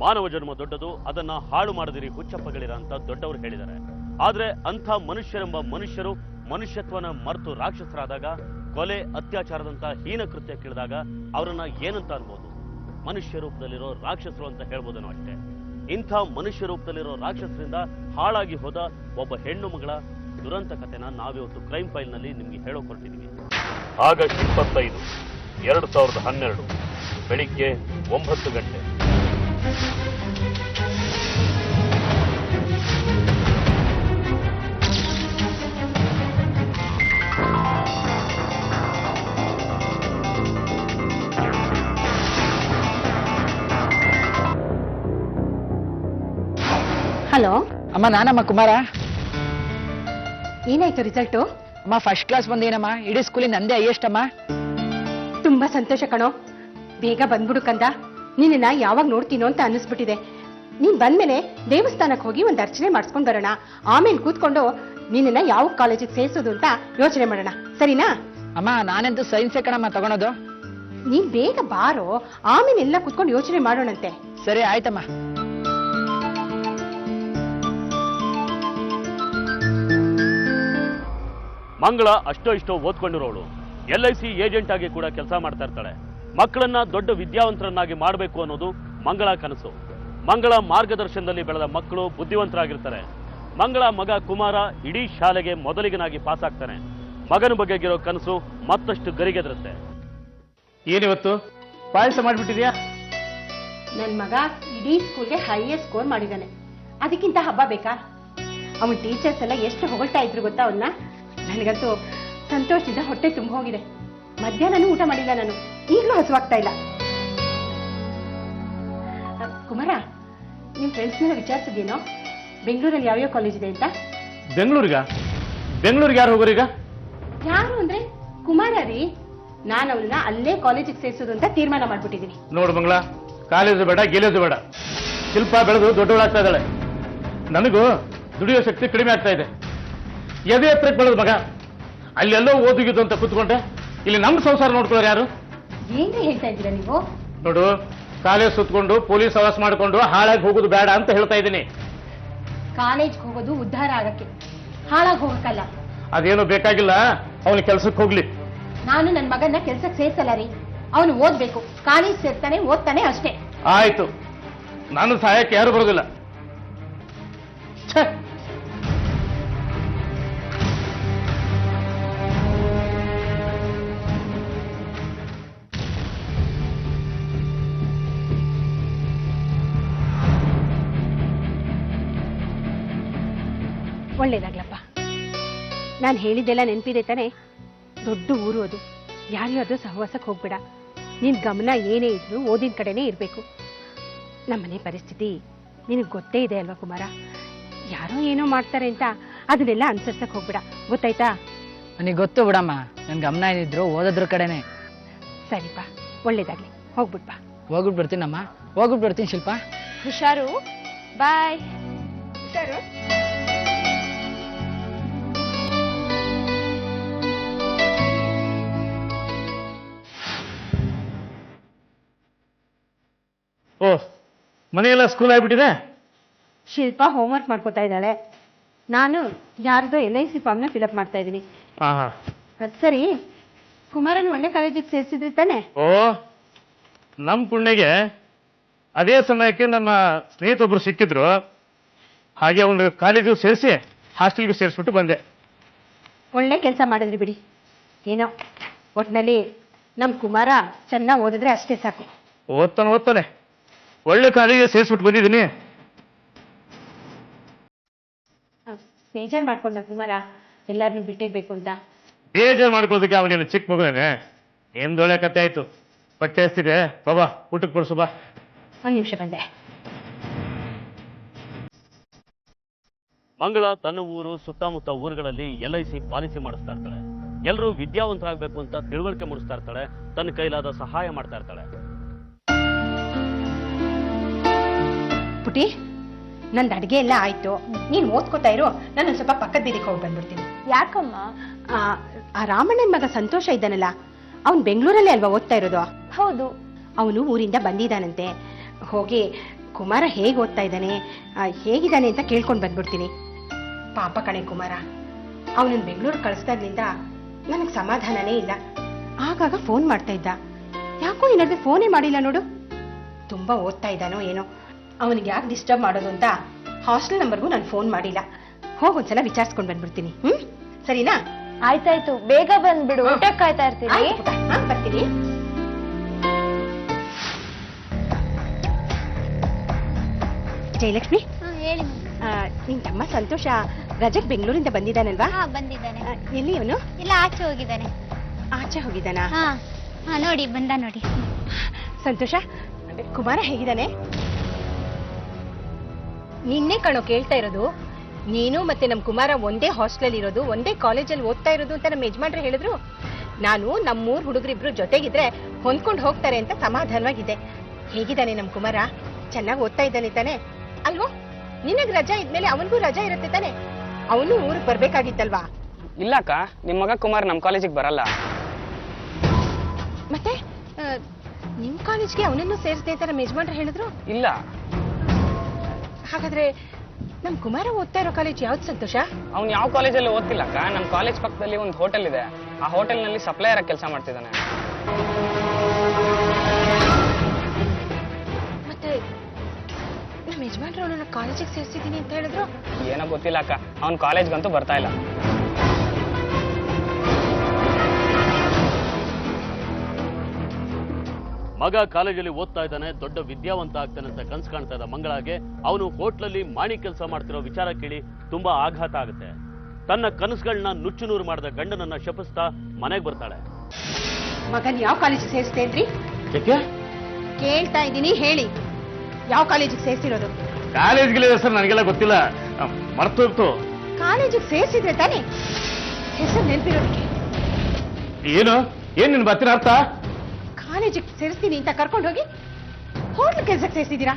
ಮಾನವ ಜನ್ಮ ದೊಡ್ಡದು, ಅದನ್ನ ಹಾಳು ಮಾಡದಿರಿ ಹುಚ್ಚಪ್ಪಗಳಿರ ಅಂತ ದೊಡ್ಡವರು ಹೇಳಿದ್ದಾರೆ. ಆದ್ರೆ ಅಂಥ ಮನುಷ್ಯರು ಮನುಷ್ಯತ್ವನ ಮರೆತು ರಾಕ್ಷಸರಾದಾಗ, ಕೊಲೆ ಅತ್ಯಾಚಾರದಂತ ಹೀನ ಕೃತ್ಯ ಕೇಳಿದಾಗ ಅವರನ್ನ ಏನಂತ ಅನ್ಬೋದು? ಮನುಷ್ಯ ರೂಪದಲ್ಲಿರೋ ರಾಕ್ಷಸರು ಅಂತ ಹೇಳ್ಬೋದೇನೋ ಅಷ್ಟೇ. ಇಂಥ ಮನುಷ್ಯ ರೂಪದಲ್ಲಿರೋ ರಾಕ್ಷಸರಿಂದ ಹಾಳಾಗಿ ಹೋದ ಒಬ್ಬ ಹೆಣ್ಣು ಮಗಳ ದುರಂತ ಕಥೆನ ನಾವಿವತ್ತು ಕ್ರೈಮ್ ಫೈಲ್ ನಲ್ಲಿ ನಿಮ್ಗೆ ಹೇಳೋಕ್ ಹೊರಟಿದ್ದೀವಿ. ಆಗಸ್ಟ್ 25, 2012 ಬೆಳಿಗ್ಗೆ 9 ಗಂಟೆ. ಹಲೋ ಅಮ್ಮ, ನಾನಮ್ಮ ಕುಮಾರ. ಏನಾಯ್ತು ರಿಸಲ್ಟು? ಅಮ್ಮ ಫಸ್ಟ್ ಕ್ಲಾಸ್ ಬಂದೇನಮ್ಮ. ಇಡೀ ಸ್ಕೂಲಿನ ನಂದೇ ಹೈಯೆಸ್ಟ್ ಅಮ್ಮ. ತುಂಬಾ ಸಂತೋಷ ಕಣೋ. ಬೇಗ ಬಂದ್ಬಿಡು ಕಂದ. ನಿನ್ನ ಯಾವಾಗ ನೋಡ್ತೀನೋ ಅಂತ ಅನ್ನಿಸ್ಬಿಟ್ಟಿದೆ. ನೀನ್ ಬಂದ್ಮೇಲೆ ದೇವಸ್ಥಾನಕ್ಕೆ ಹೋಗಿ ಒಂದು ಅರ್ಚನೆ ಮಾಡಿಸ್ಕೊಂಡ್ ಬರೋಣ. ಆಮೇಲೆ ಕೂತ್ಕೊಂಡು ನಿನ್ನ ಯಾವ ಕಾಲೇಜಿಗೆ ಸೇರಿಸೋದು ಅಂತ ಯೋಚನೆ ಮಾಡೋಣ, ಸರಿನಾ? ಅಮ್ಮ ನಾನೆಂತೂ ಸೈನ್ಸೇ ಕಣಮ್ಮ ತಗೊಳೋದು. ನೀನ್ ಬೇಗ ಬಾರೋ, ಆಮೇಲೆ ಎಲ್ಲ ಕೂತ್ಕೊಂಡು ಯೋಚನೆ ಮಾಡೋಣಂತೆ. ಸರಿ ಆಯ್ತಮ್ಮ. ಮಂಗಳ ಅಷ್ಟೋ ಇಷ್ಟೋ ಓದ್ಕೊಂಡಿರೋಳು. LIC ಏಜೆಂಟ್ ಆಗಿ ಕೂಡ ಕೆಲಸ ಮಾಡ್ತಾ ಇರ್ತಾಳೆ. ಮಕ್ಕಳನ್ನ ದೊಡ್ಡ ವಿದ್ಯಾವಂತರನ್ನಾಗಿ ಮಾಡಬೇಕು ಅನ್ನೋದು ಮಂಗಳ ಕನಸು. ಮಂಗಳ ಮಾರ್ಗದರ್ಶನದಲ್ಲಿ ಬೆಳೆದ ಮಕ್ಕಳು ಬುದ್ಧಿವಂತರಾಗಿರ್ತಾರೆ. ಮಂಗಳ ಮಗ ಕುಮಾರ ಇಡೀ ಶಾಲೆಗೆ ಮೊದಲಿಗನಾಗಿ ಪಾಸ್ ಆಗ್ತಾನೆ. ಮಗನ ಬಗೆಗಿರೋ ಕನಸು ಮತ್ತಷ್ಟು ಗರಿಗೆದರುತ್ತೆ. ಏನಿವತ್ತು ಪಾಯಸ ಮಾಡ್ಬಿಟ್ಟಿದ್ಯಾ? ನನ್ ಮಗ ಇಡೀ ಸ್ಕೂಲ್ಗೆ ಹೈಯೆಸ್ಟ್ ಸ್ಕೋರ್ ಮಾಡಿದ್ದಾನೆ. ಅದಕ್ಕಿಂತ ಹಬ್ಬ ಬೇಕಾ? ಅವನ್ ಟೀಚರ್ಸ್ ಎಲ್ಲ ಎಷ್ಟು ಹೊಗಳ್ತಾ ಇದ್ರು ಗೊತ್ತಾ ಅವನ್ನ. ನನಗಂತೂ ಸಂತೋಷದಿಂದ ಹೊಟ್ಟೆ ತುಂಬ ಹೋಗಿದೆ. ಮಧ್ಯಾಹ್ನನೂ ಊಟ ಮಾಡಿಲ್ಲ ನಾನು. ಈಗಲೂ ಹಸುವಾಗ್ತಾ ಇಲ್ಲ. ಕುಮಾರ, ನಿಮ್ ಫ್ರೆಂಡ್ಸ್ನೆಲ್ಲ ವಿಚಾರಿಸಿದೇನೋ ಬೆಂಗಳೂರಲ್ಲಿ ಯಾವ್ಯಾವ ಕಾಲೇಜ್ ಇದೆ ಅಂತ? ಬೆಂಗಳೂರಿಗೆ ಯಾರು ಹೋಗೋರೀಗ? ಯಾರು ಅಂದ್ರೆ ಕುಮಾರ ರೀ. ನಾನು ಅವನ್ನ ಅಲ್ಲೇ ಕಾಲೇಜಿಗೆ ಸೇರಿಸೋದು ಅಂತ ತೀರ್ಮಾನ ಮಾಡ್ಬಿಟ್ಟಿದ್ದೀನಿ. ನೋಡು ಮಂಗಳ, ಕಾಲೇಜು ಬೇಡ, ಗೆಲೇಜು ಬೇಡ. ಶಿಲ್ಪ ಬೆಳೆದು ದೊಡ್ಡವಳಾಗ್ತಾ ಇದ್ದಾಳೆ. ನನಗೂ ದುಡಿಯೋ ಶಕ್ತಿ ಕಡಿಮೆ ಆಗ್ತಾ ಇದೆ. ಎದೆ ಹತ್ರಕ್ಕೆ ಬೆಳೆದ ಮಗ ಅಲ್ಲೆಲ್ಲೋ ಓದಿಗಿದ್ದು ಅಂತ ಕೂತ್ಕೊಂಡೆ. ಇಲ್ಲಿ ನಮ್ಮ ಸಂಸಾರ ನೋಡ್ಕೊಳ್ಳೋರು ಯಾರು? ಏನೇ ಹೇಳ್ತಾ ಇದ್ದೀರಾ ನೀವು? ನೋಡು, ಕಾಲೇಜ್ ಸುತ್ಕೊಂಡು ಪೊಲೀಸ್ ಹವಾಸ ಮಾಡಿಕೊಂಡು ಹಾಳಾಗಿ ಹೋಗೋದು ಬೇಡ ಅಂತ ಹೇಳ್ತಾ ಇದ್ದೀನಿ. ಕಾಲೇಜ್ಗೆ ಹೋಗೋದು ಉದ್ಧಾರ ಆಗಕ್ಕೆ, ಹಾಳಾಗಿ ಹೋಗಕ್ಕಲ್ಲ. ಅದೇನು ಬೇಕಾಗಿಲ್ಲ, ಅವನು ಕೆಲ್ಸಕ್ಕೆ ಹೋಗ್ಲಿ. ನಾನು ನನ್ನ ಮಗನ್ನ ಕೆಲ್ಸಕ್ಕೆ ಸೇರ್ಸಲ್ಲ ರೀ. ಅವನು ಓದ್ಬೇಕು, ಕಾಲೇಜ್ ಸೇರ್ತಾನೆ, ಓದ್ತಾನೆ ಅಷ್ಟೇ. ಆಯ್ತು, ನಾನು ಸಹಾಯಕ್ಕೆ ಯಾರು ಬರೋದಿಲ್ಲ. ಒಳ್ಳೇದಾಗ್ಲಪ್ಪ. ನಾನು ಹೇಳಿದ್ದೆಲ್ಲ ನೆನಪಿದೆ ತಾನೆ? ದೊಡ್ಡ ಊರು ಅದು. ಯಾರ್ಯಾರ್ದು ಸಹವಾಸಕ್ಕೆ ಹೋಗ್ಬೇಡ. ನಿನ್ ಗಮನ ಏನೇ ಇದ್ರು ಓದಿನ ಕಡೆನೇ ಇರಬೇಕು. ನಮ್ಮನೆ ಪರಿಸ್ಥಿತಿ ನಿನಗೆ ಗೊತ್ತೇ ಇದೆ ಅಲ್ವಾ ಕುಮಾರ? ಯಾರೋ ಏನೋ ಮಾಡ್ತಾರೆ ಅಂತ ಅದನ್ನೆಲ್ಲ ಅನುಸರಿಸಕ್ ಹೋಗ್ಬೇಡ, ಗೊತ್ತಾಯ್ತಾ? ನನಗೆ ಗೊತ್ತು ಬಿಡಮ್ಮ. ನನ್ ಗಮನ ಏನಿದ್ರು ಓದೋದ್ರ ಕಡೆನೆ. ಸರಿಪಾ, ಒಳ್ಳೇದಾಗ್ಲಿ. ಹೋಗ್ಬಿಟ್ಪಾ. ಹೋಗ್ಬಿಟ್ಟು ಬರ್ತೀನಮ್ಮ. ಹೋಗ್ಬಿಟ್ಟು ಬರ್ತೀನಿ ಶಿಲ್ಪ. ಹುಷಾರು. ಬಾಯ್. ಹುಷಾರು. ಓ, ಮನೆಯೆಲ್ಲ ಸ್ಕೂಲ್ ಆಗ್ಬಿಟ್ಟಿದೆ. ಶಿಲ್ಪ ಹೋಮ್ವರ್ಕ್ ಮಾಡ್ಕೋತಾ ಇದ್ದಾಳೆ. ನಾನು ಯಾರ್ದೋ LIC ಫಾರ್ಮ್ನ ಫಿಲಪ್ ಮಾಡ್ತಾ ಇದ್ದೀನಿ. ಅದು ಸರಿ, ಕುಮಾರನ್ ಒಳ್ಳೆ ಕಾಲೇಜಿಗೆ ಸೇರಿಸಿದ್ರಿ ತಾನೆ? ಓ, ನಮ್ಮ ಪುಣ್ಯಗೆ ಅದೇ ಸಮಯಕ್ಕೆ ನನ್ನ ಸ್ನೇಹಿತೊಬ್ರು ಸಿಕ್ಕಿದ್ರು. ಹಾಗೆ ಅವನು ಕಾಲೇಜಿಗೆ ಸೇರಿಸಿ ಹಾಸ್ಟೆಲ್ಗೆ ಸೇರಿಸ್ಬಿಟ್ಟು ಬಂದೆ. ಒಳ್ಳೆ ಕೆಲಸ ಮಾಡಿದ್ರಿ ಬಿಡಿ. ಏನೋ ಒಟ್ಟಿನಲ್ಲಿ ನಮ್ಮ ಕುಮಾರ ಚೆನ್ನಾಗಿ ಓದಿದ್ರೆ ಅಷ್ಟೇ ಸಾಕು. ಓದ್ತಾನೆ ಒಳ್ಳೆ ಕಾಲೇಜಿಗೆ ಸೇರಿಸ್ಬಿಟ್ಟು ಬಂದಿದ್ದೀನಿ. ಬೇಜಾರು ಮಾಡ್ಕೊಂಡ ಕುಮಾರ ಎಲ್ಲಾರನ್ನೂ ಬಿಟ್ಟಿರ್ಬೇಕು ಅಂತ? ಬೇಜಾರು ಮಾಡ್ಕೊಳ್ಳೋದಕ್ಕೆ ಅವನೇನು ಚಿಕ್ಕ ಮಗುನೇನೆ. ಏನ್ದೊಳ್ಳೆ ಕತೆ ಆಯ್ತು. ಬಟ್ಟೆ ಎಸ್ತಿದೆ, ಬಾಬಾ ಊಟಕ್ಕೆ ಕೊಡ್ಸು ಬಾ. ಒಂದು ನಿಮಿಷ ಬಂದೆ. ಮಂಗಳ ತನ್ನ ಊರು ಸುತ್ತಮುತ್ತ ಊರುಗಳಲ್ಲಿ LIC ಪಾಲಿಸಿ ಮಾಡಿಸ್ತಾ ಇರ್ತಾಳೆ. ಎಲ್ಲರೂ ವಿದ್ಯಾವಂತರಾಗಬೇಕು ಅಂತ ತಿಳುವಳಿಕೆ ಮೂಡಿಸ್ತಾ ಇರ್ತಾಳೆ. ತನ್ನ ಕೈಲಾದ ಸಹಾಯ ಮಾಡ್ತಾ ಇರ್ತಾಳೆ. ಪುಟಿ, ನಂದು ಅಡಿಗೆ ಎಲ್ಲ ಆಯ್ತು. ನೀನ್ ಓದ್ಕೋತಾ ಇರು, ನಾನು ಸ್ವಲ್ಪ ಪಕ್ಕದ ಬೀದಿಗೆ ಹೋಗಿ ಬಂದ್ಬಿಡ್ತೀನಿ. ಯಾಕಮ್ಮ? ಆ ರಾಮಣ್ಣನ ಮಗ ಸಂತೋಷ ಇದ್ದಾನಲ್ಲ, ಅವ್ನು ಬೆಂಗಳೂರಲ್ಲೇ ಅಲ್ವಾ ಓದ್ತಾ ಇರೋದು? ಹೌದು. ಅವನು ಊರಿಂದ ಬಂದಿದ್ದಾನಂತೆ. ಹೋಗಿ ಕುಮಾರ ಹೇಗೆ ಓದ್ತಾ ಇದ್ದಾನೆ, ಹೇಗಿದ್ದಾನೆ ಅಂತ ಕೇಳ್ಕೊಂಡು ಬಂದ್ಬಿಡ್ತೀನಿ. ಪಾಪ ಕಣೆ ಕುಮಾರ, ಅವನನ್ನ ಬೆಂಗಳೂರು ಕಳಿಸ್ದಾಗ್ಲಿಂದ ನನಗೆ ಸಮಾಧಾನನೇ ಇಲ್ಲ. ಆಗಾಗ ಫೋನ್ ಮಾಡ್ತಾ ಇದ್ದ, ಯಾಕೋ ಈ ನಡುವೆ ಫೋನೇ ಮಾಡಿಲ್ಲ ನೋಡು. ತುಂಬಾ ಓದ್ತಾ ಇದ್ದಾನೋ ಏನೋ, ಅವನಿಗೆ ಯಾಕೆ ಡಿಸ್ಟರ್ಬ್ ಮಾಡೋದು ಅಂತ ಹಾಸ್ಟೆಲ್ ನಂಬರ್ಗೂ ನಾನು ಫೋನ್ ಮಾಡಿಲ್ಲ. ಹೋಗೊಂದ್ಸಲ ವಿಚಾರಿಸ್ಕೊಂಡು ಬಂದ್ಬಿಡ್ತೀನಿ. ಸರಿನಾ? ಆಯ್ತಾಯ್ತು, ಬೇಗ ಬಂದ್ಬಿಡು, ಊಟಕ್ಕೆ ಕಾಯ್ತಾ ಇರ್ತೀನಿ. ಬರ್ತೀನಿ. ಜಯಲಕ್ಷ್ಮಿ, ಹೇಳಿ. ನಿನ್ ತಮ್ಮ ಸಂತೋಷ ರಜೆಗೆ ಬೆಂಗಳೂರಿಂದ ಬಂದಿದ್ದಾನಲ್ವಾ? ಬಂದಿದ್ದಾನೆ. ಎಲ್ಲಿ ಅವನು? ಇಲ್ಲ, ಆಚೆ ಹೋಗಿದ್ದಾನೆ. ಆಚೆ ಹೋಗಿದ್ದಾನಾ? ನೋಡಿ ಬಂದ ನೋಡಿ. ಸಂತೋಷ, ಕುಮಾರ ಹೇಗಿದ್ದಾನೆ? ನಿನ್ನೆ ಕಣೋ ಕೇಳ್ತಾ ಇರೋದು. ನೀನು ಮತ್ತೆ ನಮ್ ಕುಮಾರ ಒಂದೇ ಹಾಸ್ಟೆಲ್ ಇರೋದು, ಒಂದೇ ಕಾಲೇಜಲ್ಲಿ ಓದ್ತಾ ಇರೋದು ಅಂತ ನಮ್ಮ ಯಜಮಾನ್ರು ಹೇಳಿದ್ರು. ನಾನು ನಮ್ಮೂರ್ ಹುಡುಗರಿಬ್ರು ಜೊತೆಗಿದ್ರೆ ಹೊಂದ್ಕೊಂಡು ಹೋಗ್ತಾರೆ ಅಂತ ಸಮಾಧಾನವಾಗಿದೆ. ಹೇಗಿದ್ದಾನೆ ನಮ್ ಕುಮಾರ? ಚೆನ್ನಾಗಿ ಓದ್ತಾ ಇದ್ದಾನೆ ತಾನೆ ಅಲ್ವೋ? ನಿನಗ್ ರಜಾ ಇದ್ಮೇಲೆ ಅವನಿಗೂ ರಜಾ ಇರುತ್ತೆ ತಾನೆ? ಅವನು ಊರಿಗೆ ಬರ್ಬೇಕಾಗಿತ್ತಲ್ವಾ? ಇಲ್ಲಕ್ಕ, ನಿಮ್ ಮಗ ಕುಮಾರ್ ನಮ್ ಕಾಲೇಜಿಗೆ ಬರಲ್ಲ. ಮತ್ತೆ ನಿಮ್ ಕಾಲೇಜ್ಗೆ ಅವನನ್ನು ಸೇರಿಸ್ದೆ ಅಂತ ನಮ್ಮ ಯಜಮಾನ್ರು ಹೇಳಿದ್ರು. ಇಲ್ಲ. ಹಾಗಾದ್ರೆ ನಮ್ ಕುಮಾರ ಓದ್ತಾ ಇರೋ ಕಾಲೇಜ್ ಯಾವ್ದು ಸಂತೋಷ? ಅವ್ನು ಯಾವ ಕಾಲೇಜಲ್ಲಿ ಓದ್ತಿಲ್ಲಕ್ಕ. ನಮ್ ಕಾಲೇಜ್ ಪಕ್ಕದಲ್ಲಿ ಒಂದು ಹೋಟೆಲ್ ಇದೆ, ಆ ಹೋಟೆಲ್ ನಲ್ಲಿ ಸಪ್ಲೈಯರ್ ಆಗಿ ಕೆಲಸ ಮಾಡ್ತಿದ್ದಾನೆ. ಮತ್ತೆ ನಮ್ಮ ಯಜಮಾನ್ರು ಅವನನ್ನ ಕಾಲೇಜಿಗೆ ಸೇರಿಸಿದೀನಿ ಅಂತ ಹೇಳಿದ್ರು. ಏನೋ ಗೊತ್ತಿಲ್ಲ ಅಕ್ಕ, ಅವ್ನ್ ಕಾಲೇಜ್ಗಂತೂ ಬರ್ತಾ ಇಲ್ಲ. ಮಗ ಕಾಲೇಜಲ್ಲಿ ಓದ್ತಾ ಇದ್ದಾನೆ, ದೊಡ್ಡ ವಿದ್ಯಾವಂತ ಆಗ್ತಾನೆ ಅಂತ ಕನ್ಸು ಕಾಣ್ತಾ ಇದ್ದ ಮಂಗಳಾಗೆ ಅವನು ಹೋಟ್ಲಲ್ಲಿ ಮಾಣಿ ಕೆಲಸ ಮಾಡ್ತಿರೋ ವಿಚಾರ ಕೇಳಿ ತುಂಬಾ ಆಘಾತ ಆಗುತ್ತೆ. ತನ್ನ ಕನಸುಗಳನ್ನ ನುಚ್ಚುನೂರು ಮಾಡಿದ ಗಂಡನನ್ನ ಶಪಿಸ್ತಾ ಮನೆಗೆ ಬರ್ತಾಳೆ. ಮಗನ್ ಯಾವ ಕಾಲೇಜಿಗೆ ಸೇರಿಸ್ತೇನ್ರಿ? ಯಾಕೆ ಕೇಳ್ತಾ ಇದ್ದೀನಿ, ಹೇಳಿ. ಯಾವ ಕಾಲೇಜಿಗೆ ಸೇರಿಸಿರೋದು? ಕಾಲೇಜ್ಗೆ ಹೆಸರು ನನಗೆಲ್ಲ ಗೊತ್ತಿಲ್ಲ, ಮರ್ತು ಹೋಗ್ತು. ಕಾಲೇಜಿಗೆ ಸೇರಿಸಿದ್ರೆ ತಾನೇ ಹೆಸರು ನೆನಪಿರೋದಕ್ಕೆ. ಏನು ಏನ್ ನಿನ್ ಬತ್ತಿನ ಅರ್ಥ? ಕಾಲೇಜಿಗೆ ಸೇರಿಸ್ತೀನಿ ಅಂತ ಕರ್ಕೊಂಡು ಹೋಗಿ ಹೋಟ್ಲ್ ಕೆಲಸಕ್ಕೆ ಸೇರಿಸಿದೀರಾ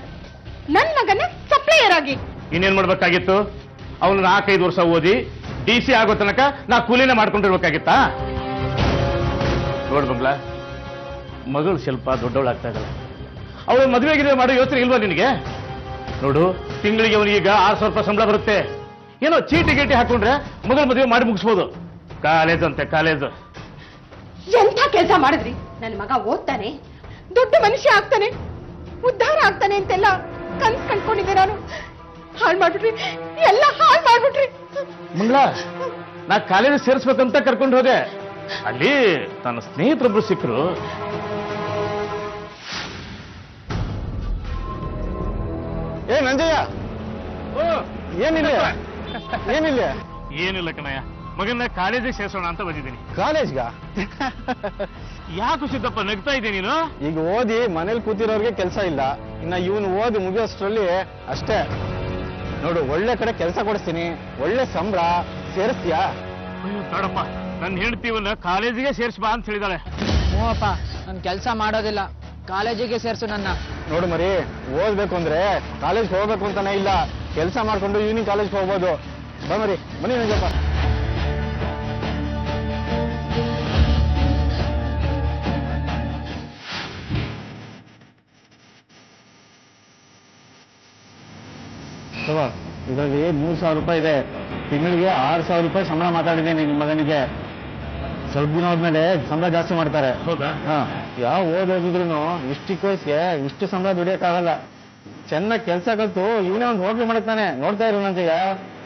ನನ್ ಮಗನ ಸಪ್ಲೈಯರ್ ಆಗಿ. ಇನ್ನೇನ್ ಮಾಡ್ಬೇಕಾಗಿತ್ತು? ಅವನು 4-5 ವರ್ಷ ಓದಿ DC ಆಗೋ ತನಕ ನಾ ಕೂಲಿನ ಮಾಡ್ಕೊಂಡಿರ್ಬೇಕಾಗಿತ್ತಾ? ನೋಡ್ ಬಂಗ್ಲಾ, ಮಗಳು ಸ್ವಲ್ಪ ದೊಡ್ಡವಳಾಗ್ತಾ ಇದ್ದಾಳೆ. ಅವಳು ಮದುವೆಗೆ ಮಾಡೋ ಯೋಚನೆ ಇಲ್ವಾ ನಿನಗೆ? ನೋಡು, ತಿಂಗಳಿಗೆ ಅವನಿಗೀಗ 6,000 ರೂಪಾಯಿ ಸಂಬಳ ಬರುತ್ತೆ. ಏನೋ ಚೀಟಿ ಗೀಟಿ ಹಾಕೊಂಡ್ರೆ ಮೊದಲು ಮದುವೆ ಮಾಡಿ ಮುಗಿಸ್ಬೋದು. ಕಾಲೇಜ್ ಅಂತೆ ಕಾಲೇಜು. ಎಂಥ ಕೆಲಸ ಮಾಡಿದ್ರಿ? ನನ್ನ ಮಗ ಓದ್ತಾನೆ, ದೊಡ್ಡ ಮನುಷ್ಯ ಆಗ್ತಾನೆ, ಉದ್ಧಾರ ಆಗ್ತಾನೆ ಅಂತೆಲ್ಲ ಕನ್ಸ್ ಕಂಡ್ಕೊಂಡಿದ್ದೆ. ನಾನು ಹಾಳು ಮಾಡ್ಬಿಟ್ರಿ, ಎಲ್ಲ ಹಾಳು ಮಾಡ್ಬಿಟ್ರಿ. ಮಂಗಳ, ನಾ ಕಾಲೇಜ್ ಸೇರಿಸ್ಬೇಕಂತ ಕರ್ಕೊಂಡು ಹೋದೆ. ಅಲ್ಲಿ ತನ್ನ ಸ್ನೇಹಿತರೊಬ್ರು ಸಿಕ್ಕರು. ಏ ನಂಜಯ್ಯ, ಏನಿಲ್ಲ ಏನಿಲ್ಲ ಏನಿಲ್ಲ ಕಣಯ್ಯ, ಮಗನ್ನ ಕಾಲೇಜಿಗೆ ಸೇರಿಸೋಣ ಅಂತ ಬಂದಿದ್ದೀನಿ. ಕಾಲೇಜ್ಗ? ಯಾಕೆ ಸಿದ್ದಪ್ಪ ನಗ್ತಾ ಇದ್ದೀನಿ ನೀನು? ಈಗ ಓದಿ ಮನೇಲಿ ಕೂತಿರೋರ್ಗೆ ಕೆಲಸ ಇಲ್ಲ, ಇನ್ನ ಇವನು ಓದಿ ಮುಗಿಯೋಷ್ಟ್ರಲ್ಲಿ ಅಷ್ಟೇ. ನೋಡು, ಒಳ್ಳೆ ಕಡೆ ಕೆಲಸ ಕೊಡಿಸ್ತೀನಿ, ಒಳ್ಳೆ ಸಂಬಳ, ಸೇರಿಸ್ತೀಯಾ? ಬೇಡಪ್ಪ, ನನ್ನ ಹೆಂಡತಿವನ್ನ ಕಾಲೇಜಿಗೆ ಸೇರಿಸ್ಬಾ ಅಂತ ಹೇಳಿದಾಳೆ. ಹ್ಞೂ ಅಪ್ಪ, ನಾನು ಕೆಲಸ ಮಾಡೋದಿಲ್ಲ, ಕಾಲೇಜಿಗೆ ಸೇರಿಸು ನನ್ನ. ನೋಡು ಮರಿ, ಓದ್ಬೇಕು ಅಂದ್ರೆ ಕಾಲೇಜ್ಗೆ ಹೋಗ್ಬೇಕು ಅಂತಾನೆ ಇಲ್ಲ, ಕೆಲಸ ಮಾಡ್ಕೊಂಡು ಈವ್ನಿಂಗ್ ಕಾಲೇಜ್ಗೆ ಹೋಗ್ಬೋದು. ಬಾ ಮರಿ, ಬನ್ನಿ ನಂಜಪ್ಪ. ಇದರಲ್ಲಿ 3,000 ರೂಪಾಯಿ ಇದೆ. ತಿಂಗಳಿಗೆ 6,000 ರೂಪಾಯಿ ಸಂಬಳ ಮಾತಾಡಿದ್ದೇನೆ ನಿಮ್ಮ ಮಗನಿಗೆ. ಸ್ವಲ್ಪ ದಿನ ಹೋದ್ಮೇಲೆ ಸಂಬಳ ಜಾಸ್ತಿ ಮಾಡ್ತಾರೆ. ಹೌದಾ? ಯಾವ ಓದೋದಿದ್ರು ಇಷ್ಟು ವಯಸ್ಸಿಗೆ ಇಷ್ಟು ಸಂಬಳ ದುಡಿಯೋಕ್ಕಾಗಲ್ಲ. ಚೆನ್ನಾಗಿ ಕೆಲಸ ಕಲ್ತು ಇವನೇ ಒಂದು ಹೋಗಿ ಮಾಡ್ತಾನೆ. ನೋಡ್ತಾ ಇರು ನಂಜಯ್ಯ,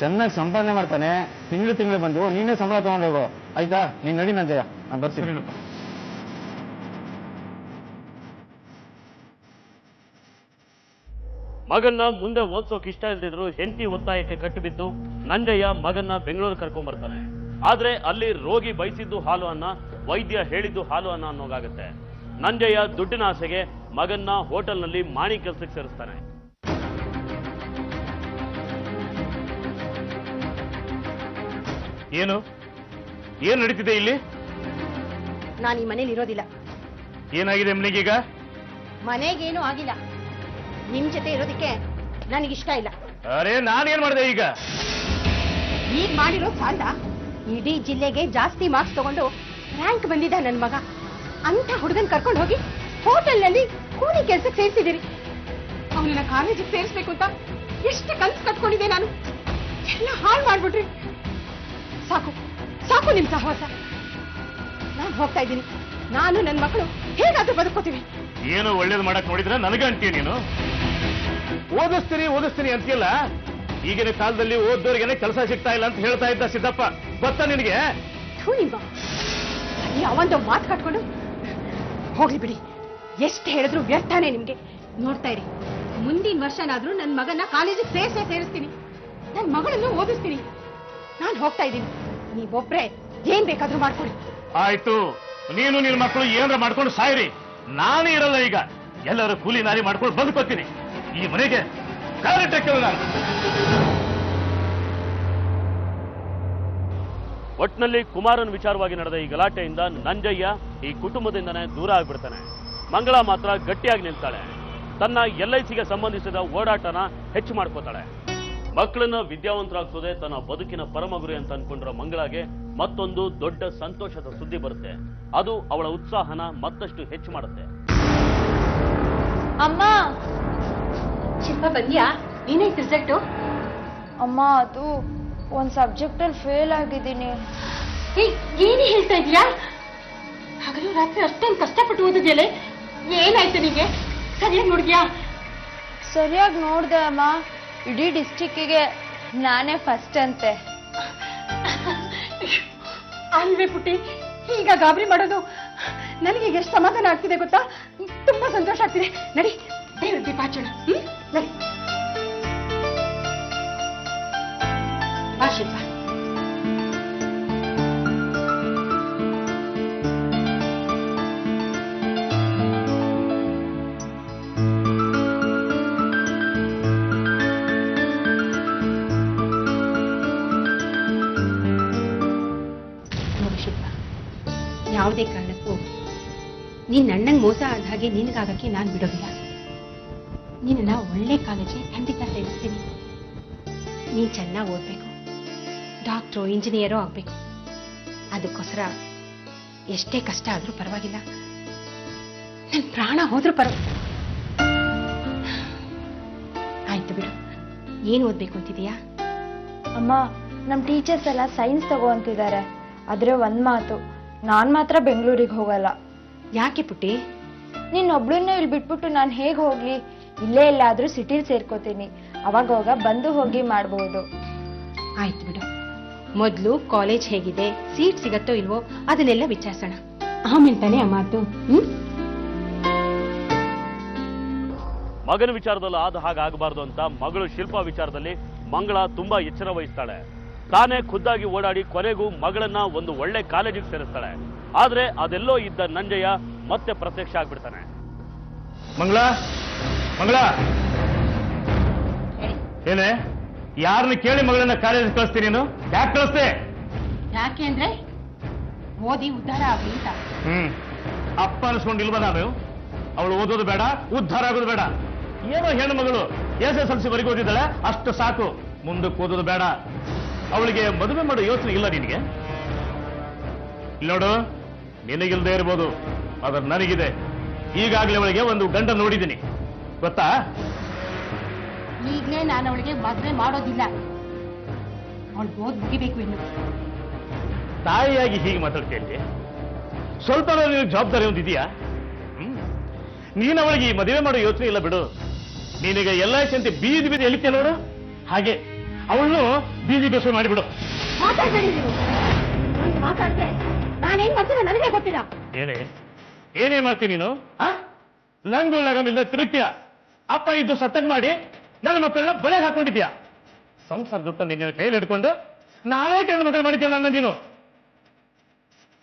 ಚೆನ್ನಾಗಿ ಸಂಪಾದನೆ ಮಾಡ್ತಾನೆ. ತಿಂಗಳು ಬಂದು ನೀನೇ ಸಂಬಳ ತಗೊಂಡೋಗು, ಆಯ್ತಾ? ನೀನ್ ನಡಿ ನಂಜಯ್ಯ, ನಾನು ಬರ್ತೀನಿ. ಮಗನ್ನ ಮುಂದೆ ಓದ್ಸೋಕ್ ಇಷ್ಟ ಇಲ್ದಿದ್ರು ಹೆಂಡತಿ ಒತ್ತಾಯಕ್ಕೆ ಕಟ್ಟಿಬಿದ್ದು ನಂಜಯ್ಯ ಮಗನ್ನ ಬೆಂಗಳೂರು ಕರ್ಕೊಂಡ್ ಬರ್ತಾನೆ. ಆದ್ರೆ ಅಲ್ಲಿ ರೋಗಿ ಬಯಸಿದ್ದು ಹಾಲು ಅನ್ನ, ವೈದ್ಯ ಹೇಳಿದ್ದು ಹಾಲು ಅನ್ನ ಅನ್ನೋಗಾಗುತ್ತೆ. ನಂಜಯ್ಯ ದುಡ್ಡಿನ ಆಸೆಗೆ ಮಗನ್ನ ಹೋಟೆಲ್ನಲ್ಲಿ ಮಾಣಿ ಕೆಲಸಕ್ಕೆ ಸೇರಿಸ್ತಾನೆ. ಏನ್ ನಡೀತಿದೆ ಇಲ್ಲಿ? ನಾನು ಈ ಮನೇಲಿ ಇರೋದಿಲ್ಲ. ಏನಾಗಿದೆ ಅಮ್ಮನಿಗೀಗ? ಮನೆಗೇನು ಆಗಿಲ್ಲ, ನಿಮ್ ಜೊತೆ ಇರೋದಕ್ಕೆ ನನಗಿಷ್ಟ ಇಲ್ಲ. ಅರೆ, ನಾನೇನ್ ಮಾಡಿದೆ ಈಗ? ಈಗ ಮಾಡಿರೋ ಸಾಲ ಇಡೀ ಜಿಲ್ಲೆಗೆ ಜಾಸ್ತಿ ಮಾರ್ಕ್ಸ್ ತಗೊಂಡು ರ್ಯಾಂಕ್ ಬಂದಿದ್ದ ನನ್ನ ಮಗ. ಅಂತ ಹುಡುಗನ್ ಕರ್ಕೊಂಡು ಹೋಗಿ ಹೋಟೆಲ್ನಲ್ಲಿ ಕೂಲಿ ಕೆಲಸಕ್ಕೆ ಸೇರಿಸಿದಿರಿ. ಅವನನ್ನ ಕಾಲೇಜಿಗೆ ಸೇರಿಸ್ಬೇಕು ಅಂತ ಎಷ್ಟು ಕನ್ಸು ಕಟ್ಕೊಂಡಿದ್ದೆ ನಾನು. ಎಲ್ಲ ಹಾಳು ಮಾಡ್ಬಿಟ್ರಿ. ಸಾಕು ಸಾಕು ನಿಮ್ ಸಹವಾಸ. ನಾನು ಹೋಗ್ತಾ ಇದ್ದೀನಿ. ನಾನು ನನ್ನ ಮಕ್ಕಳು ಹೇಗಾದ್ರೂ ಬದುಕೋತೀವಿ. ಏನೋ ಒಳ್ಳೇದು ಮಾಡಕ್ ನೋಡಿದ್ರೆ ನನಗೆ ಅಂತೀಯ ನೀನು. ಓದಿಸ್ತೀನಿ ಅಂತೀಯಲ್ಲ. ಈಗಿನ ಕಾಲದಲ್ಲಿ ಓದ್ದೋರಿಗೇನೆ ಕೆಲಸ ಸಿಗ್ತಾ ಇಲ್ಲ ಅಂತ ಹೇಳ್ತಾ ಇದ್ದ ಸಿದ್ದಪ್ಪ, ಗೊತ್ತಾ ನಿನಗೆ? ಯಾವಂತ ಮಾತು ಕಟ್ಕೊಂಡು ಹೋಗ್ಲಿ ಬಿಡಿ. ಎಷ್ಟು ಹೇಳಿದ್ರು ವ್ಯರ್ಥನೇ ನಿಮ್ಗೆ. ನೋಡ್ತಾ ಇರಿ, ಮುಂದಿನ ವರ್ಷನಾದ್ರೂ ನನ್ನ ಮಗನ ಕಾಲೇಜಿಗೆ ಸೇರಿಸ್ತೀನಿ. ನನ್ನ ಮಗಳನ್ನು ಓದಿಸ್ತೀನಿ. ನಾನು ಹೋಗ್ತಾ ಇದ್ದೀನಿ. ನೀವೊಬ್ರೆ ಏನ್ ಬೇಕಾದ್ರೂ ಮಾಡ್ಕೊಳ್ಳಿ. ಆಯ್ತು, ನೀನು ನಿನ್ನ ಮಕ್ಕಳು ಏನಾರ ಮಾಡ್ಕೊಂಡು ಸಾಯಿರಿ. ನಾನು ಇರಲ್ಲ ಈಗ. ಎಲ್ಲರೂ ಕೂಲಿ ನಾಲಿ ಮಾಡ್ಕೊಂಡು ಬದುಕೋತೀನಿ. ಈ ಮನೆಗೆ ಕಾಲಿಟ್ಟಕ್ಕೆ ನಾನು. ಒಟ್ನಲ್ಲಿ ಕುಮಾರನ್ ವಿಚಾರವಾಗಿ ನಡೆದ ಈ ಗಲಾಟೆಯಿಂದ ನಂಜಯ್ಯ ಈ ಕುಟುಂಬದಿಂದನೇ ದೂರ ಆಗ್ಬಿಡ್ತಾನೆ. ಮಂಗಳ ಮಾತ್ರ ಗಟ್ಟಿಯಾಗಿ ನಿಲ್ತಾಳೆ. ತನ್ನ LICಗೆ ಸಂಬಂಧಿಸಿದ ಓಡಾಟನ ಹೆಚ್ಚು ಮಾಡ್ಕೋತಾಳೆ. ಮಕ್ಕಳನ್ನ ವಿದ್ಯಾವಂತರಾಗ್ಸೋದೆ ತನ್ನ ಬದುಕಿನ ಪರಮ ಗುರಿ ಅಂತ ಅನ್ಕೊಂಡಿರೋ ಮಂಗಳಾಗೆ ಮತ್ತೊಂದು ದೊಡ್ಡ ಸಂತೋಷದ ಸುದ್ದಿ ಬರುತ್ತೆ. ಅದು ಅವಳ ಉತ್ಸಾಹನ ಮತ್ತಷ್ಟು ಹೆಚ್ಚು ಮಾಡುತ್ತೆ. ಅಮ್ಮ ಶಿಲ್ಪ ಬಂದ್ಯಾ? ಏನಾಯ್ತು ರಿಸಲ್ಟು? ಅಮ್ಮ ಅದು ಒಂದ್ ಸಬ್ಜೆಕ್ಟ್ ಅಲ್ಲಿ ಫೇಲ್ ಆಗಿದ್ದೀನಿ. ಏನು ಹೇಳ್ತಾ ಇದೀಯಾ? ಹಗಲು ರಾತ್ರಿ ಅಷ್ಟೊಂದು ಕಷ್ಟಪಟ್ಟು ಓದಿದ್ಯಲ್ಲ, ಏನಾಯ್ತು ನಿಮಗೆ? ಸರಿಯಾಗಿ ನೋಡಿದ್ಯಾ? ಸರಿಯಾಗಿ ನೋಡ್ದೆ ಅಮ್ಮ. ಇಡೀ ಡಿಸ್ಟಿಕ್ಕಿಗೆ ನಾನೇ ಫಸ್ಟ್ ಅಂತೆ. ಅಲ್ವೇ ಪುಟ್ಟಿ, ಈಗ ಗಾಬರಿ ಮಾಡೋದು. ನನಗೆ ಎಷ್ಟು ಸಮಾಧಾನ ಆಗ್ತಿದೆ ಗೊತ್ತಾ? ತುಂಬಾ ಸಂತೋಷ ಆಗ್ತಿದೆ. ನಡಿ, ದೇವ್ರ ದೀಪ ಹಚ್ಚೋಣ. ನಡಿ ಬಾ ಶಿಲ್ಪ. ಯಾವುದೇ ಕಾರಣಕ್ಕೂ ನೀನ್ ಅಣ್ಣಂಗೆ ಮೋಸ ಆದ ಹಾಗೆ ನಿನಗಾಗಕ್ಕೆ ನಾನು ಬಿಡೋದಿಲ್ಲ. ನಿನ್ನ ಒಳ್ಳೆ ಕಾಲೇಜಿಗೆ ಖಂಡಿತ ಸೇರಿಸ್ತೀನಿ. ನೀನ್ ಚೆನ್ನಾಗಿ ಓದ್ಬೇಕು, ಡಾಕ್ಟ್ರು ಇಂಜಿನಿಯರೋ ಆಗ್ಬೇಕು. ಅದಕ್ಕೋಸ್ಕರ ಎಷ್ಟೇ ಕಷ್ಟ ಆದ್ರೂ ಪರವಾಗಿಲ್ಲ, ನನ್ ಪ್ರಾಣ ಹೋದ್ರೂ ಆಯ್ತು ಬಿಡು. ಏನ್ ಓದ್ಬೇಕು ಅಂತಿದೀಯಾ? ಅಮ್ಮ, ನಮ್ ಟೀಚರ್ಸ್ ಎಲ್ಲ ಸೈನ್ಸ್ ತಗೋ ಅಂತಿದ್ದಾರೆ. ಆದ್ರೆ ಒಂದ್ ಮಾತು, ನಾನ್ ಮಾತ್ರ ಬೆಂಗಳೂರಿಗೆ ಹೋಗಲ್ಲ. ಯಾಕೆ ಪುಟ್ಟಿ? ನಿನ್ನೊಬ್ಳನ್ನ ಇಲ್ಲಿ ಬಿಟ್ಬಿಟ್ಟು ನಾನು ಹೇಗೆ ಹೋಗ್ಲಿ? ಇಲ್ಲೇ ಎಲ್ಲಾದ್ರೂ ಸಿಟಿಲಿ ಸೇರ್ಕೋತೀನಿ. ಅವಾಗ ಬಂದು ಹೋಗಿ ಮಾಡ್ಬೋದು. ಆಯ್ತು ಬಿಡು. ಮೊದ್ಲು ಕಾಲೇಜ್ ಹೇಗಿದೆ, ಸೀಟ್ ಸಿಗತ್ತೋ ಇಲ್ವೋ ಅದನ್ನೆಲ್ಲ ವಿಚಾರಿಸೋಣ. ಆಮೇಲೆ ತಾನೇ ಆ ಮಾತು. ಮಗನ ವಿಚಾರದಲ್ಲಿ ಆದ ಹಾಗಾಗಬಾರ್ದು ಅಂತ ಮಗಳು ಶಿಲ್ಪಾ ವಿಚಾರದಲ್ಲಿ ಮಂಗಳ ತುಂಬಾ ಎಚ್ಚರ ವಹಿಸ್ತಾಳೆ. ತಾನೇ ಖುದ್ದಾಗಿ ಓಡಾಡಿ ಕೊನೆಗೂ ಮಗಳನ್ನ ಒಂದು ಒಳ್ಳೆ ಕಾಲೇಜಿಗೆ ಸೇರಿಸ್ತಾಳೆ. ಆದ್ರೆ ಅದೆಲ್ಲೋ ಇದ್ದ ನಂಜಯ್ಯ ಮತ್ತೆ ಪ್ರತ್ಯಕ್ಷ ಆಗ್ಬಿಡ್ತಾನೆ. ಮಂಗಳ, ಮಂಗಳ, ಏನೇ ಯಾರನ್ನ ಕೇಳಿ ಮಗಳನ್ನ ಕಾಲೇಜ್ ಕಳಿಸ್ತೀನಿ ನೀನು? ಯಾಕೆ ಕಳಿಸ್ತೆ? ಯಾಕೆ ಅಂದ್ರೆ ಓದಿ ಉದ್ಧಾರ ಆಗ್ಲಿ ಅಂತ. ಅಪ್ಪ ಅನ್ಸ್ಕೊಂಡಿಲ್ವ ನಾನು? ಅವಳು ಓದೋದು ಬೇಡ, ಉದ್ಧಾರ ಆಗೋದು ಬೇಡ. ಏನೋ ಹೆಣ್ಣು ಮಗಳು SSLC ವರೆಗೂ ಓದಿದ್ದಾಳೆ, ಅಷ್ಟು ಸಾಕು. ಮುಂದಕ್ಕೆ ಓದೋದು ಬೇಡ. ಅವಳಿಗೆ ಮದುವೆ ಮಾಡೋ ಯೋಚನೆ ಇಲ್ಲ ನಿನಗೆ? ನೋಡು, ನಿನಗಿಲ್ದೇ ಇರ್ಬೋದು, ಆದ್ರೆ ನನಗಿದೆ. ಈಗಾಗಲೇ ಅವಳಿಗೆ ಒಂದು ಗಂಡ ನೋಡಿದ್ದೀನಿ, ಗೊತ್ತಾ? ಈಗಲೇ ನಾನು ಅವಳಿಗೆ ಮದುವೆ ಮಾಡೋದಿಲ್ಲ. ಅವಳು ಓದ್ ಮುಗಿಬೇಕು. ಇನ್ನು ತಾಯಿಯಾಗಿ ಹೀಗೆ ಮಾತಾಡ್ತೇನೆ. ಸ್ವಲ್ಪ ನಿನಗೆ ಜವಾಬ್ದಾರಿ ಒಂದಿದೆಯಾ? ನೀನು ಅವಳಿಗೆ ಈ ಮದುವೆ ಮಾಡೋ ಯೋಚನೆ ಇಲ್ಲ ಬಿಡು. ನೀನೀಗ LIC ಅಂತ ಬೀದಿ ಬೀದಿ ಎಲಿಕೆ ನೋಡು, ಹಾಗೆ ಅವಳನ್ನು ಬೀದಿ ಬೇಸು ಮಾಡಿಬಿಡು. ನಾನೇನ್ ಮಾಡ್ತೀನಿ ನನಗೆ ಗೊತ್ತಿಲ್ಲ. ಏನೇ ಮಾಡ್ತೀನಿ ನೀನು? ನಂಗೂ ಲಗಮಿಲ್ಲ ತಿರುಗ್ತೀಯ. ಅಪ್ಪ ಇದ್ದು ಸತ್ತಂಗ್ ಮಾಡಿ ನನ್ನ ಮಕ್ಕಳನ್ನ ಬಲೆಗೆ ಹಾಕೊಂಡಿದ್ಯಾ. ಸಂಸಾರ ದುಡ್ಡ ನಿನ್ನ ಕೈಯಲ್ಲಿ ಹಿಡ್ಕೊಂಡು ನಾಳೆ ಕೆಲ ಮಕ್ಕಳು ಮಾಡಿದ್ಯಲ್ಲ ನನ್ನ ನೀನು.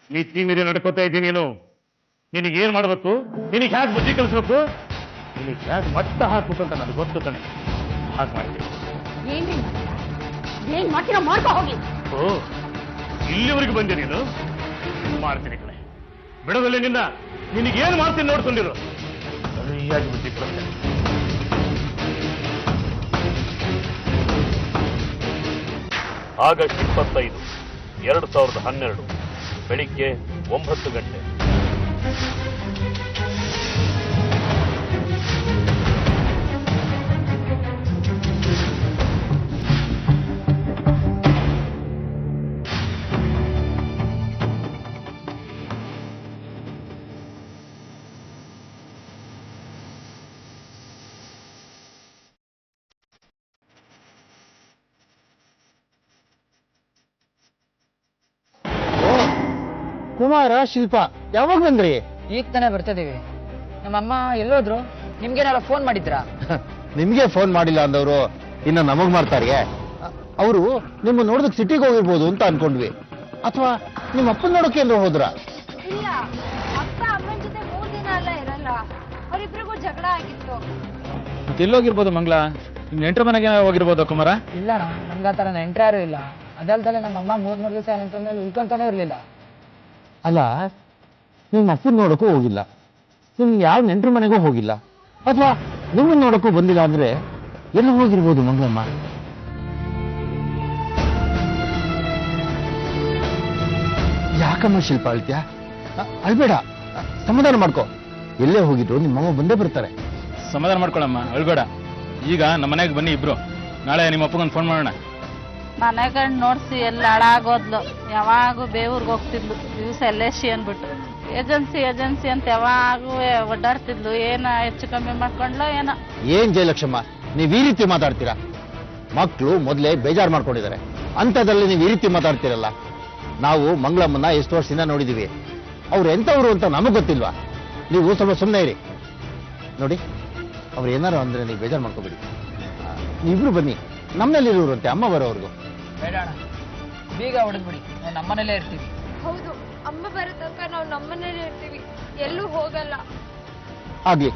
ನೀತಿ ಮೀರಿ ನಡ್ಕೋತಾ ಇದ್ದೀನಿ ನೀನು. ನಿನಗೇನ್ ಮಾಡ್ಬೇಕು, ನಿನಗೆ ಹ್ಯಾಕ್ ಬುದ್ಧಿ ಕಲಿಸ್ಬೇಕು, ನಿನಗೆ ಹ್ಯಾಕ್ ಮಟ್ಟ ಹಾಕ್ಬೇಕು ಅಂತ ನನಗೆ ಗೊತ್ತು ತಾನೆ. ಹಾಗೆ ಮಾಡ್ತೀನಿ. ಏನ್ ಮಾಡ್ತೀರಾ ಮಾಡ್ಕೊ ಹೋಗಿ. ಓ, ಇಲ್ಲಿವರೆಗೂ ಬಂದೆ ನೀನು? ಮಾಡ್ತೀನಿ ಕಣೆ, ಬಿಡೋದಲ್ಲೇ ನಿನ್ನ. ನಿನಗೇನು ಮಾಡ್ತೀನಿ ನೋಡ್ಕೊಂಡಿರು. ಸರಿಯಾಗಿ ಬುದ್ಧಿ ಕಲಿಸ್ತೇನೆ. ಆಗಸ್ಟ್ 25, 2012 ಬೆಳಿಗ್ಗೆ 9 ಗಂಟೆ. ಕುಮಾರ ಶಿಲ್ಪ ಯಾವಾಗ ಬಂದ್ರಿ? ಈಗ ತಾನೇ ಬರ್ತಿದೀವಿ. ನಮ್ಮಮ್ಮ ಎಲ್ಲೋದ್ರು? ನಿಮ್ಗೇನಾರ ಫೋನ್ ಮಾಡಿದ್ರಾ? ನಿಮ್ಗೆ ಫೋನ್ ಮಾಡಿಲ್ಲ ಅಂದವರು ಇನ್ನು ನಮಗ್ ಮಾಡ್ತಾರೆ. ಅವರು ನಿಮ್ಮ ನೋಡೋದಕ್ಕೆ ಸಿಟಿಗೆ ಹೋಗಿರ್ಬೋದು ಅಂತ ಅನ್ಕೊಂಡ್ವಿ. ಅಥವಾ ನಿಮ್ಮ ಅಪ್ಪನ ನೋಡೋಕೆ ಅಂದ್ರೆ ಹೋದ್ರ? ಇಲ್ಲ, ಅಪ್ಪ ಅಮ್ಮನ ಜೊತೆ 3 ದಿನ ಎಲ್ಲ ಇರಲ್ಲ. ಅವರಿಬ್ರಿಗೂ ಜಗಳ ಆಗಿತ್ತು. ಎಲ್ಲೋಗಿರ್ಬೋದು ಮಂಗ್ಲ? ನಿಮ್ ನೆಂಟ್ರ ಮನೆಗೆ ಹೋಗಿರ್ಬೋದು ಕುಮಾರ. ಇಲ್ಲ ನಮ್ಗೆ ಆ ಥರ ನೆಂಟ್ರು ಯಾರು ಇಲ್ಲ. ಅದಲ್ದಲೆ ನಮ್ಮಮ್ಮ 3 ದಿವಸ ನೆಂಟ್ರ ಉಳ್ಕೊಂತಾನೆ ಇರಲಿಲ್ಲ. ಅಲ್ಲ, ನಿಮ್ಮ ಅಪ್ಪನ ನೋಡೋಕ್ಕೂ ಹೋಗಿಲ್ಲ, ನಿಮ್ಗೆ ಯಾವ ನೆಂಟ್ರ ಮನೆಗೂ ಹೋಗಿಲ್ಲ, ಅಥವಾ ನಿಮ್ಮನ್ನ ನೋಡೋಕ್ಕೂ ಬಂದಿಲ್ಲ ಅಂದ್ರೆ ಎಲ್ಲ ಹೋಗಿರ್ಬೋದು ಮಂಗಳಮ್ಮ? ಯಾಕಮ್ಮ ಶಿಲ್ಪ ಅಳ್ತ್ಯಾ? ಅಳ್ಬೇಡ, ಸಮಾಧಾನ ಮಾಡ್ಕೋ. ಎಲ್ಲೇ ಹೋಗಿದ್ರು ನಿಮ್ಮಮ್ಮ ಬಂದೇ ಬರ್ತಾರೆ. ಸಮಾಧಾನ ಮಾಡ್ಕೊಳಮ್ಮ, ಅಳ್ಬೇಡ. ಈಗ ನಮ್ಮ ಮನೆಗೆ ಬನ್ನಿ ಇಬ್ರು. ನಾಳೆ ನಿಮ್ಮ ಅಪ್ಪಗೊಂದು ಫೋನ್ ಮಾಡೋಣ. ಮನೆಗಂಡು ನೋಡ್ಸಿ ಎಲ್ಲ ಹಾಳಾಗೋದ್ಲು. ಯಾವಾಗೂ ಬೇವೂರ್ಗೆ ಹೋಗ್ತಿದ್ಲು, ದಿವಸ ಎಲ್ಲೇಶಿ ಅಂದ್ಬಿಟ್ಟು ಏಜೆನ್ಸಿ ಅಂತ ಯಾವಾಗೂ ಒಡ್ಡಾಡ್ತಿದ್ಲು. ಏನ ಹೆಚ್ಚು ಕಮ್ಮಿ ಮಾಡ್ಕೊಂಡ್ಲೋ ಏನೋ. ಏನ್ ಜಯಲಕ್ಷ್ಮ, ನೀವ್ ಈ ರೀತಿ ಮಾತಾಡ್ತೀರಾ? ಮಕ್ಕಳು ಮೊದಲೇ ಬೇಜಾರು ಮಾಡ್ಕೊಂಡಿದ್ದಾರೆ, ಅಂಥದ್ರಲ್ಲಿ ನೀವು ಈ ರೀತಿ ಮಾತಾಡ್ತೀರಲ್ಲ. ನಾವು ಮಂಗಳಮ್ಮನ್ನ ಎಷ್ಟು ವರ್ಷದಿಂದ ನೋಡಿದೀವಿ. ಅವ್ರು ಎಂಥವ್ರು ಅಂತ ನಮಗ್ ಗೊತ್ತಿಲ್ವಾ? ನೀವು ಸ್ವಲ್ಪ ಸುಮ್ಮನೆ ಇರಿ. ನೋಡಿ, ಅವ್ರು ಏನಾರು ಅಂದ್ರೆ ನೀವು ಬೇಜಾರು ಮಾಡ್ಕೋಬೇಡಿ. ನೀವಿಬ್ರು ಬನ್ನಿ, ನಮ್ಮನೇಲಿರುವಂತೆ ಅಮ್ಮ ಬರೋವರೆಗೂ. ಬೇಡ ಅಣ್ಣ, ಬೀಗ ಹೊಡೆದ್ಬಿಡಿ, ನಾವು ನಮ್ಮನೇಲೇ ಇರ್ತೀವಿ. ಹೌದು, ಅಮ್ಮ ಬರೋ ತನಕ ನಾವು ನಮ್ಮನೇಲಿ ಇರ್ತೀವಿ, ಎಲ್ಲೂ ಹೋಗಲ್ಲ. ಆಗ್ಲಿ,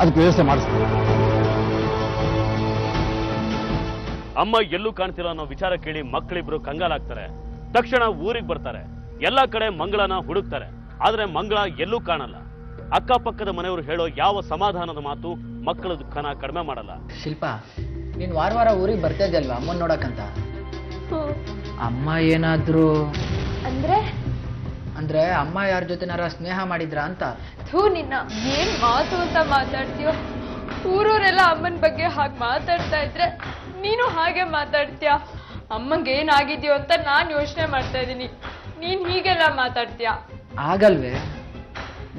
ಅದಕ್ಕೆ ವ್ಯವಸ್ಥೆ ಮಾಡಿಸ್ತೀವಿ. ಅಮ್ಮ ಎಲ್ಲೂ ಕಾಣ್ತಿಲ್ಲ ಅನ್ನೋ ವಿಚಾರ ಕೇಳಿ ಮಕ್ಕಳಿಬ್ರು ಕಂಗಾಲಾಗ್ತಾರೆ. ತಕ್ಷಣ ಊರಿಗೆ ಬರ್ತಾರೆ. ಎಲ್ಲಾ ಕಡೆ ಮಂಗಳನ ಹುಡುಕ್ತಾರೆ. ಆದ್ರೆ ಮಂಗಳ ಎಲ್ಲೂ ಕಾಣಲ್ಲ. ಅಕ್ಕಪಕ್ಕದ ಮನೆಯವರು ಹೇಳೋ ಯಾವ ಸಮಾಧಾನದ ಮಾತು ಮಕ್ಕಳ ದುಃಖನ ಕಡಿಮೆ ಮಾಡಲ್ಲ. ಶಿಲ್ಪ, ನೀನ್ ವಾರ ಊರಿಗೆ ಬರ್ತಾ ಇದ್ದಲ್ವಾ ಅಮ್ಮನ್ ನೋಡಕ್ಕಂತ? ಅಮ್ಮ ಏನಾದ್ರು ಅಂದ್ರೆ ಅಮ್ಮ ಯಾರ ಜೊತೆನಾರ ಸ್ನೇಹ ಮಾಡಿದ್ರ ಅಂತ? ಥೂ, ನಿನ್ನ ಏನ್ ಮಾತು ಅಂತ ಮಾತಾಡ್ತೀಯೋ? ಊರೂರೆಲ್ಲ ಅಮ್ಮನ ಬಗ್ಗೆ ಹಾಗೆ ಮಾತಾಡ್ತಾ ಇದ್ರೆ ನೀನು ಹಾಗೆ ಮಾತಾಡ್ತೀಯ. ಅಮ್ಮಂಗೆ ಏನಾಗಿದ್ಯೋ ಅಂತ ನಾನ್ ಯೋಚನೆ ಮಾಡ್ತಾ ಇದ್ದೀನಿ, ನೀನ್ ಹೀಗೆಲ್ಲ ಮಾತಾಡ್ತೀಯ. ಆಗಲ್ವೇ?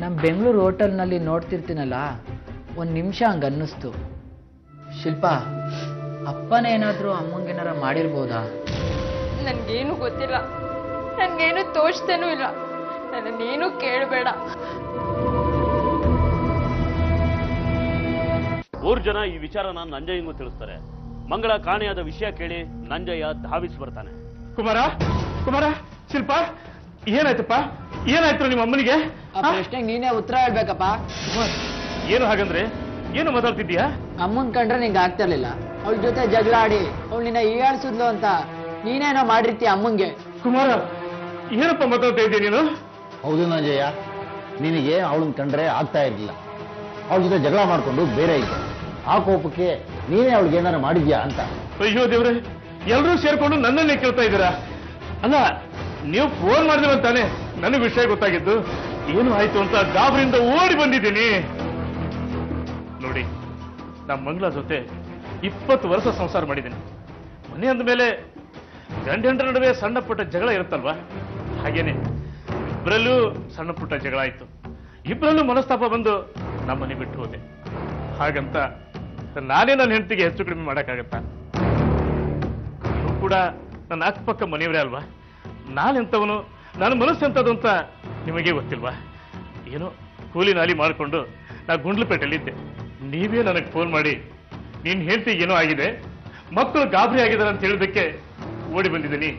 ನಮ್ ಬೆಂಗಳೂರು ಹೋಟೆಲ್ನಲ್ಲಿ ನೋಡ್ತಿರ್ತೀನಲ್ಲ, 1 ನಿಮಿಷ ಹಂಗ ಅನ್ನಿಸ್ತು. ಶಿಲ್ಪ, ಅಪ್ಪನೇನಾದ್ರೂ ಅಮ್ಮಂಗೇನಾರ ಮಾಡಿರ್ಬೋದಾ? ನನ್ಗೇನು ಗೊತ್ತಿಲ್ಲ, ನನ್ಗೇನು ತೋಚ್ತೇನೂ ಇಲ್ಲ. ನನ್ನನ್ನೇನು ಕೇಳಬೇಡ. ಊರ್ ಜನ ಈ ವಿಚಾರನ ನಂಜಯ್ಯಂಗೂ ತಿಳಿಸ್ತಾರೆ. ಮಂಗಳ ಕಾಣೆಯಾದ ವಿಷಯ ಕೇಳಿ ನಂಜಯ್ಯ ಧಾವಿಸಿ ಬರ್ತಾನೆ. ಕುಮಾರ, ಶಿಲ್ಪ, ಏನಾಯ್ತಪ್ಪ? ಏನಾಯ್ತು ನಿಮ್ಮ ಅಮ್ಮನಿಗೆ? ಆ ಪ್ರಶ್ನೆಗೆ ನೀನೇ ಉತ್ತರ ಹೇಳ್ಬೇಕಪ್ಪ. ಏನು ಹಾಗಂದ್ರೆ ಏನು ಮಾತಾಡ್ತಿದ್ಯಾ? ಅಮ್ಮನ್ ಕಂಡ್ರೆ ನಿಂಗೆ ಆಗ್ತಿರ್ಲಿಲ್ಲ. ಅವಳ ಜೊತೆ ಜಗಳ ಆಡಿ ಅವಳು ನಿನ್ನ ಹೀಯಾಳ್ಸಿದ್ಲು ಅಂತ ನೀನೇನೋ ಮಾಡಿರ್ತೀಯ ಅಮ್ಮಂಗೆ. ಕುಮಾರ, ಏನಪ್ಪ ಮಾತಾಡ್ತಾ ಇದ್ದೀಯ ನೀನು? ಹೌದು ನಂಜಯ್ಯ, ನಿನಗೆ ಅವಳನ್ನ ಕಂಡ್ರೆ ಆಗ್ತಾ ಇರಲಿಲ್ಲ. ಅವಳ ಜೊತೆ ಜಗಳ ಮಾಡ್ಕೊಂಡು ಬೇರೆ ಇದ್ದೆ. ಆ ಕೋಪಕ್ಕೆ ನೀನೇ ಅವಳಿಗೆ ಏನಾರು ಮಾಡಿದ್ಯಾ ಅಂತ. ಅಯ್ಯೋ ದೇವ್ರೆ, ಎಲ್ಲರೂ ಸೇರ್ಕೊಂಡು ನನ್ನನ್ನೇ ಕೇಳ್ತಾ ಇದ್ದೀರಾ? ಅಲ್ಲ, ನೀವು ಫೋನ್ ಮಾಡಿದ್ರು ಅಂತಾನೆ ನನಗೆ ವಿಷಯ ಗೊತ್ತಾಗಿದ್ದು. ಏನು ಆಯ್ತು ಅಂತ ಗಾಬರಿಯಿಂದ ಓಡಿ ಬಂದಿದ್ದೀನಿ. ನೋಡಿ, ನಮ್ಮ ಮಂಗಳ ಜೊತೆ 20 ವರ್ಷ ಸಂಸಾರ ಮಾಡಿದ್ದೀನಿ. ಮನೆ ಅಂದ ಮೇಲೆ ಗಂಡಂಡ್ರ ನಡುವೆ ಸಣ್ಣ ಪುಟ್ಟ ಜಗಳ ಇರುತ್ತಲ್ವಾ, ಹಾಗೇನೆ ಇಬ್ಬರಲ್ಲೂ ಸಣ್ಣ ಪುಟ್ಟ ಜಗಳ ಆಯ್ತು. ಇಬ್ಬರಲ್ಲೂ ಮನಸ್ತಾಪ ಬಂದು ನಮ್ಮನೆ ಬಿಟ್ಟು ಹೋದೆ. ಹಾಗಂತ ನಾನೇ ನನ್ನ ಹೆಂಡತಿಗೆ ಹೆಚ್ಚು ಕಡಿಮೆ ಮಾಡೋಕ್ಕಾಗತ್ತಾ? ನೀವು ಕೂಡ ನನ್ನ ಅಕ್ಕಪಕ್ಕ ಮನೆಯವರೇ ಅಲ್ವಾ? ನಾನೆಂಥವನು, ನನ್ನ ಮನಸ್ಸು ಎಂಥದ್ದು ಅಂತ ನಿಮಗೆ ಗೊತ್ತಿಲ್ವಾ? ಏನೋ ಕೂಲಿ ನಾಲಿ ಮಾಡಿಕೊಂಡು ನಾ ಗುಂಡ್ಲುಪೇಟೆಯಲ್ಲಿದ್ದೆ. ನೀವೇ ನನಗೆ ಫೋನ್ ಮಾಡಿ ನೀನ್ ಹೆಂಡತಿ ಏನೋ ಆಗಿದೆ, ಮಕ್ಕಳು ಗಾಬರಿ ಆಗಿದ್ದಾರೆ ಅಂತ ಹೇಳಿದಕ್ಕೆ ಓಡಿ ಬಂದಿದ್ದೀನಿ.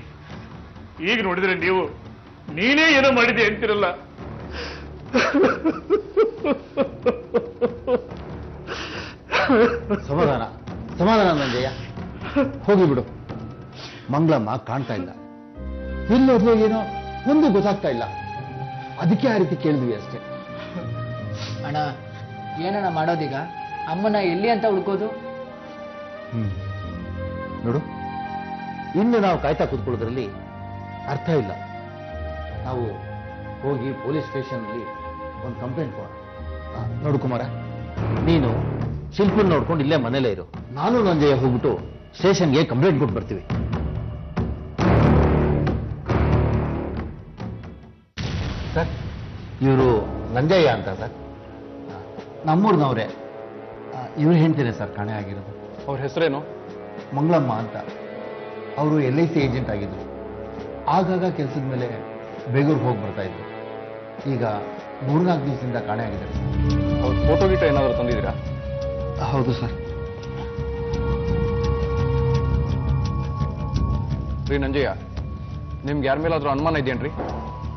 ಈಗ ನೋಡಿದ್ರೆ ನೀವು ನೀನೇ ಏನೋ ಮಾಡಿದೆ ಅಂತಿರಲ್ಲ. ಸಮಾಧಾನ ನಂಜಯ್ಯ, ಹೋಗಿ ಬಿಡು. ಮಂಗಳಮ್ಮ ಕಾಣ್ತಾ ಇಲ್ಲ, ಎಲ್ಲೋದ್ಲೋ ಏನೋ ಒಂದು ಗೊತ್ತಾಗ್ತಾ ಇಲ್ಲ. ಅದಕ್ಕೆ ಆ ರೀತಿ ಕೇಳಿದ್ವಿ ಅಷ್ಟೇ. ಅಣ್ಣ, ಏನಣ್ಣ ಮಾಡೋದೀಗ? ಅಮ್ಮನ ಎಲ್ಲಿ ಅಂತ ಹುಡ್ಕೋದು? ನೋಡು, ಇನ್ನು ನಾವು ಕಾಯ್ತಾ ಕೂತ್ಕೊಳ್ಳೋದ್ರಲ್ಲಿ ಅರ್ಥ ಇಲ್ಲ. ನಾವು ಹೋಗಿ ಪೊಲೀಸ್ ಸ್ಟೇಷನ್ನಲ್ಲಿ ಒಂದು ಕಂಪ್ಲೇಂಟ್ ಕೊಡೋಣ. ನೋಡು ಕುಮಾರ, ನೀನು ಶಿಲ್ಪನ್ ನೋಡ್ಕೊಂಡು ಇಲ್ಲೇ ಮನೇಲೇ ಇರು. ನಾನು ನಂಜಯ್ಯ ಹೋಗ್ಬಿಟ್ಟು ಸ್ಟೇಷನ್ಗೆ ಕಂಪ್ಲೇಂಟ್ ಕೊಟ್ಟು ಬರ್ತೀವಿ. ಸರ್, ಇವರು ನಂಜಯ್ಯ ಅಂತ ಸರ್, ನಮ್ಮೂರ್ನವ್ರೆ. ಇವ್ರು ಹೇಳ್ತೀನಿ ಸರ್ ಕಾಣೆ ಆಗಿರೋದು. ಅವ್ರ ಹೆಸರೇನು? ಮಂಗಳಮ್ಮ ಅಂತ. ಅವರು LIC ಏಜೆಂಟ್ ಆಗಿದ್ರು. ಆಗಾಗ ಕೆಲಸದ ಮೇಲೆ ಬೆಂಗಳೂರಿಗೆ ಹೋಗಿ ಬರ್ತಾ ಇದ್ರು. ಈಗ 3-4 ದಿವಸದಿಂದ ಕಾಣೆಯಾಗಿದ್ದಾರೆ ಸರ್. ಅವ್ರ ಫೋಟೋ ಗಿಟೋ ಏನಾದರೂ ತಂದಿದ್ದೀರಾ? ಹೌದು ಸರ್. ರೀ ನಂಜಯ್ಯ, ನಿಮ್ಗೆ ಯಾರ ಮೇಲಾದ್ರೂ ಅನುಮಾನ ಇದೆಯೇನ್ರಿ?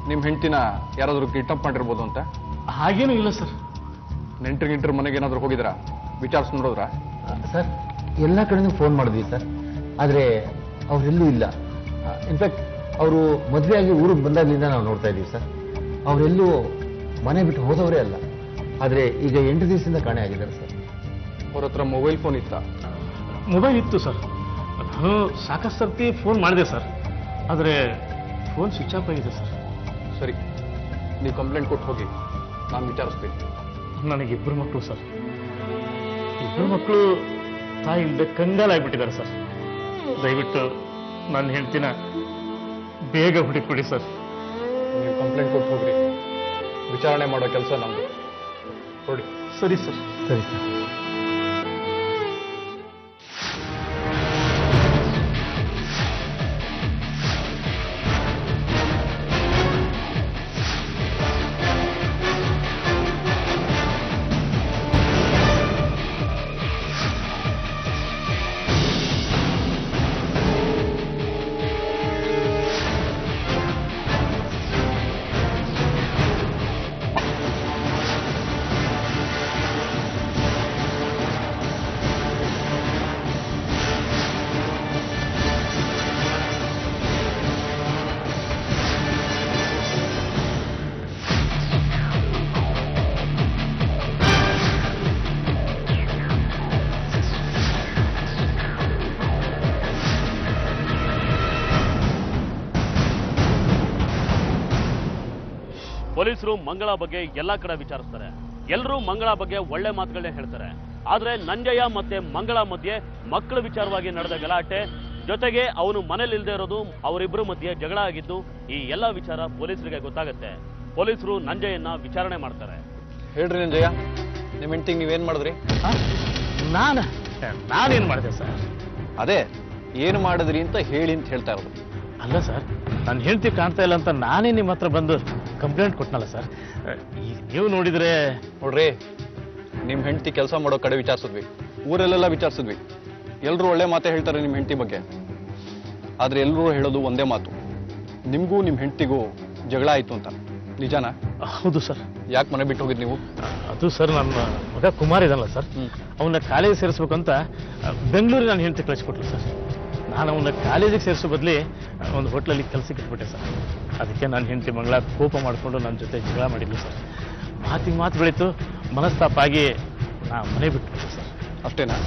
ನಿಮ್ಮ ಹೆಂಡ್ತಿನ ಯಾರಾದರೂ ಕಿಡ್ನಾಪ್ ಮಾಡಿರ್ಬೋದು ಅಂತ? ಹಾಗೇನೂ ಇಲ್ಲ ಸರ್. ನೆಂಟ್ರ ಮನೆಗೆ ಏನಾದರೂ ಹೋಗಿದ್ದೀರಾ? ವಿಚಾರಿಸಿ ನೋಡಿದ್ರಾ? ಸರ್, ಎಲ್ಲ ಕಡೆನೂ ಫೋನ್ ಮಾಡಿದ್ವಿ ಸರ್, ಆದರೆ ಅವರೆಲ್ಲೂ ಇಲ್ಲ. ಇನ್ಫ್ಯಾಕ್ಟ್ ಅವರು ಮದುವೆಯಾಗಿ ಊರಿಗೆ ಬಂದಾಗಲಿಂದ ನಾವು ನೋಡ್ತಾ ಇದ್ದೀವಿ ಸರ್. ಅವರೆಲ್ಲೂ ಮನೆ ಬಿಟ್ಟು ಹೋದವರೇ ಅಲ್ಲ. ಆದರೆ ಈಗ 8 ದಿವಸದಿಂದ ಕಾಣೆಯಾಗಿದ್ದಾರೆ ಸರ್. ಅವ್ರ ಹತ್ರ ಮೊಬೈಲ್ ಫೋನ್ ಇತ್ತಾ? ಮೊಬೈಲ್ ಇತ್ತು ಸರ್. ನಾನು ಸಾಕಷ್ಟು ಸರ್ತಿ ಫೋನ್ ಮಾಡಿದೆ ಸರ್, ಆದರೆ ಫೋನ್ ಸ್ವಿಚ್ ಆಫ್ ಆಗಿದೆ ಸರ್. ಸರಿ, ನೀವು ಕಂಪ್ಲೇಂಟ್ ಕೊಟ್ಟು ಹೋಗಿ, ನಾನು ವಿಚಾರಿಸ್ತೀನಿ. ನನಗೆ 2 ಮಕ್ಕಳು ಸರ್. 2 ಮಕ್ಕಳು ತಾಯಿ ಇಲ್ಲದೆ ಕಂಗಾಲಾಗ್ಬಿಟ್ಟಿದ್ದಾರೆ ಸರ್. ದಯವಿಟ್ಟು ನನ್ನ ಹೆಂಡ್ತಿನ ಬೇಗ ಹುಡುಕೊಡಿ ಸರ್. ನೀವು ಕಂಪ್ಲೇಂಟ್ ಕೊಟ್ಟು ಹೋಗ್ರಿ, ವಿಚಾರಣೆ ಮಾಡೋ ಕೆಲಸ ನಮ್ಮದು. ಹೊರಡಿ. ಸರಿ ಸರ್. ಸರಿ ಸರ್. ಪೊಲೀಸರು ಮಂಗಳ ಬಗ್ಗೆ ಎಲ್ಲಾ ಕಡೆ ವಿಚಾರಿಸ್ತಾರೆ. ಎಲ್ಲರೂ ಮಂಗಳ ಬಗ್ಗೆ ಒಳ್ಳೆ ಮಾತುಗಳನ್ನೇ ಹೇಳ್ತಾರೆ. ಆದ್ರೆ ನಂಜಯ್ಯ ಮತ್ತೆ ಮಂಗಳ ಮಧ್ಯೆ ಮಕ್ಕಳ ವಿಚಾರವಾಗಿ ನಡೆದ ಗಲಾಟೆ, ಜೊತೆಗೆ ಅವನು ಮನೇಲಿ ಇಲ್ಲದೆ ಇರೋದು, ಅವರಿಬ್ಬರ ಮಧ್ಯೆ ಜಗಳ ಆಗಿದ್ದು, ಈ ಎಲ್ಲ ವಿಚಾರ ಪೊಲೀಸರಿಗೆ ಗೊತ್ತಾಗುತ್ತೆ. ಪೊಲೀಸರು ನಂಜಯ್ಯನ ವಿಚಾರಣೆ ಮಾಡ್ತಾರೆ. ಹೇಳ್ರಿ ನಂಜಯ್ಯ, ನಿಮ್ಮ ಹೆಂಡ್ತಿಗೆ ನೀವೇನು ಮಾಡಿದ್ರಿ? ನಾನೇನು ಮಾಡಿದೆ ಸರ್? ಅದೇ ಏನು ಮಾಡಿದ್ರಿ ಅಂತ ಹೇಳಿ ಅಂತ ಹೇಳ್ತಾ ಇರೋದು. ಅಲ್ಲ ಸರ್, ನಾನು ಹೆಂಡ್ತಿ ಕಾಣ್ತಾ ಇಲ್ಲ ಅಂತ ನಾನೇ ನಿಮ್ಮ ಹತ್ರ ಬಂದು ಕಂಪ್ಲೇಂಟ್ ಕೊಟ್ಟನಲ್ಲ ಸರ್. ಈಗ ನೀವು ನೋಡಿದ್ರೆ ನೋಡ್ರಿ, ನಿಮ್ಮ ಹೆಂಡ್ತಿ ಕೆಲಸ ಮಾಡೋ ಕಡೆ ವಿಚಾರಿಸಿದ್ವಿ, ಊರಲ್ಲೆಲ್ಲ ವಿಚಾರಿಸಿದ್ವಿ. ಎಲ್ಲರೂ ಒಳ್ಳೆ ಮಾತೇ ಹೇಳ್ತಾರೆ ನಿಮ್ಮ ಹೆಂಡ್ತಿ ಬಗ್ಗೆ. ಆದರೆ ಎಲ್ಲರೂ ಹೇಳೋದು ಒಂದೇ ಮಾತು, ನಿಮಗೂ ನಿಮ್ಮ ಹೆಂಡ್ತಿಗೂ ಜಗಳ ಆಯಿತು ಅಂತ. ನಿಜಾನಾ? ಹೌದು ಸರ್. ಯಾಕೆ ಮನೆ ಬಿಟ್ಟು ಹೋಗಿದ್ದು ನೀವು? ಅದು ಸರ್, ನನ್ನ ಮಗ ಕುಮಾರ್ ಇದಲ್ಲ ಸರ್, ಅವನ್ನ ಕಾಲೇಜಿಗೆ ಸೇರಿಸ್ಬೇಕಂತ ಬೆಂಗಳೂರಿಗೆ ನಾನು ಹೆಂಡ್ತಿ ಕಳಿಸ್ಕೊಟ್ಲು ಸರ್. ನಾನು ಅವನ್ನ ಕಾಲೇಜಿಗೆ ಸೇರಿಸೋ ಬದಲಿ ಒಂದು ಹೋಟ್ಲಲ್ಲಿ ಕೆಲಸಕ್ಕೆ ಇಟ್ಬಿಟ್ಟೆ ಸರ್. ಅದಕ್ಕೆ ನಾನು ಹೆಂಡ್ತಿ ಮಂಗಳ ಕೋಪ ಮಾಡಿಕೊಂಡು ನನ್ನ ಜೊತೆ ಜಗಳ ಮಾಡಿದ್ಲು ಸರ್. ಮಾತಿಗೆ ಮಾತು ಬೆಳೀತು, ಮನಸ್ತಾಪ ಆಗಿ ನಾ ಮನೆ ಬಿಟ್ಬಿಟ್ಟೆ ಸರ್. ಅಷ್ಟೇನಾ?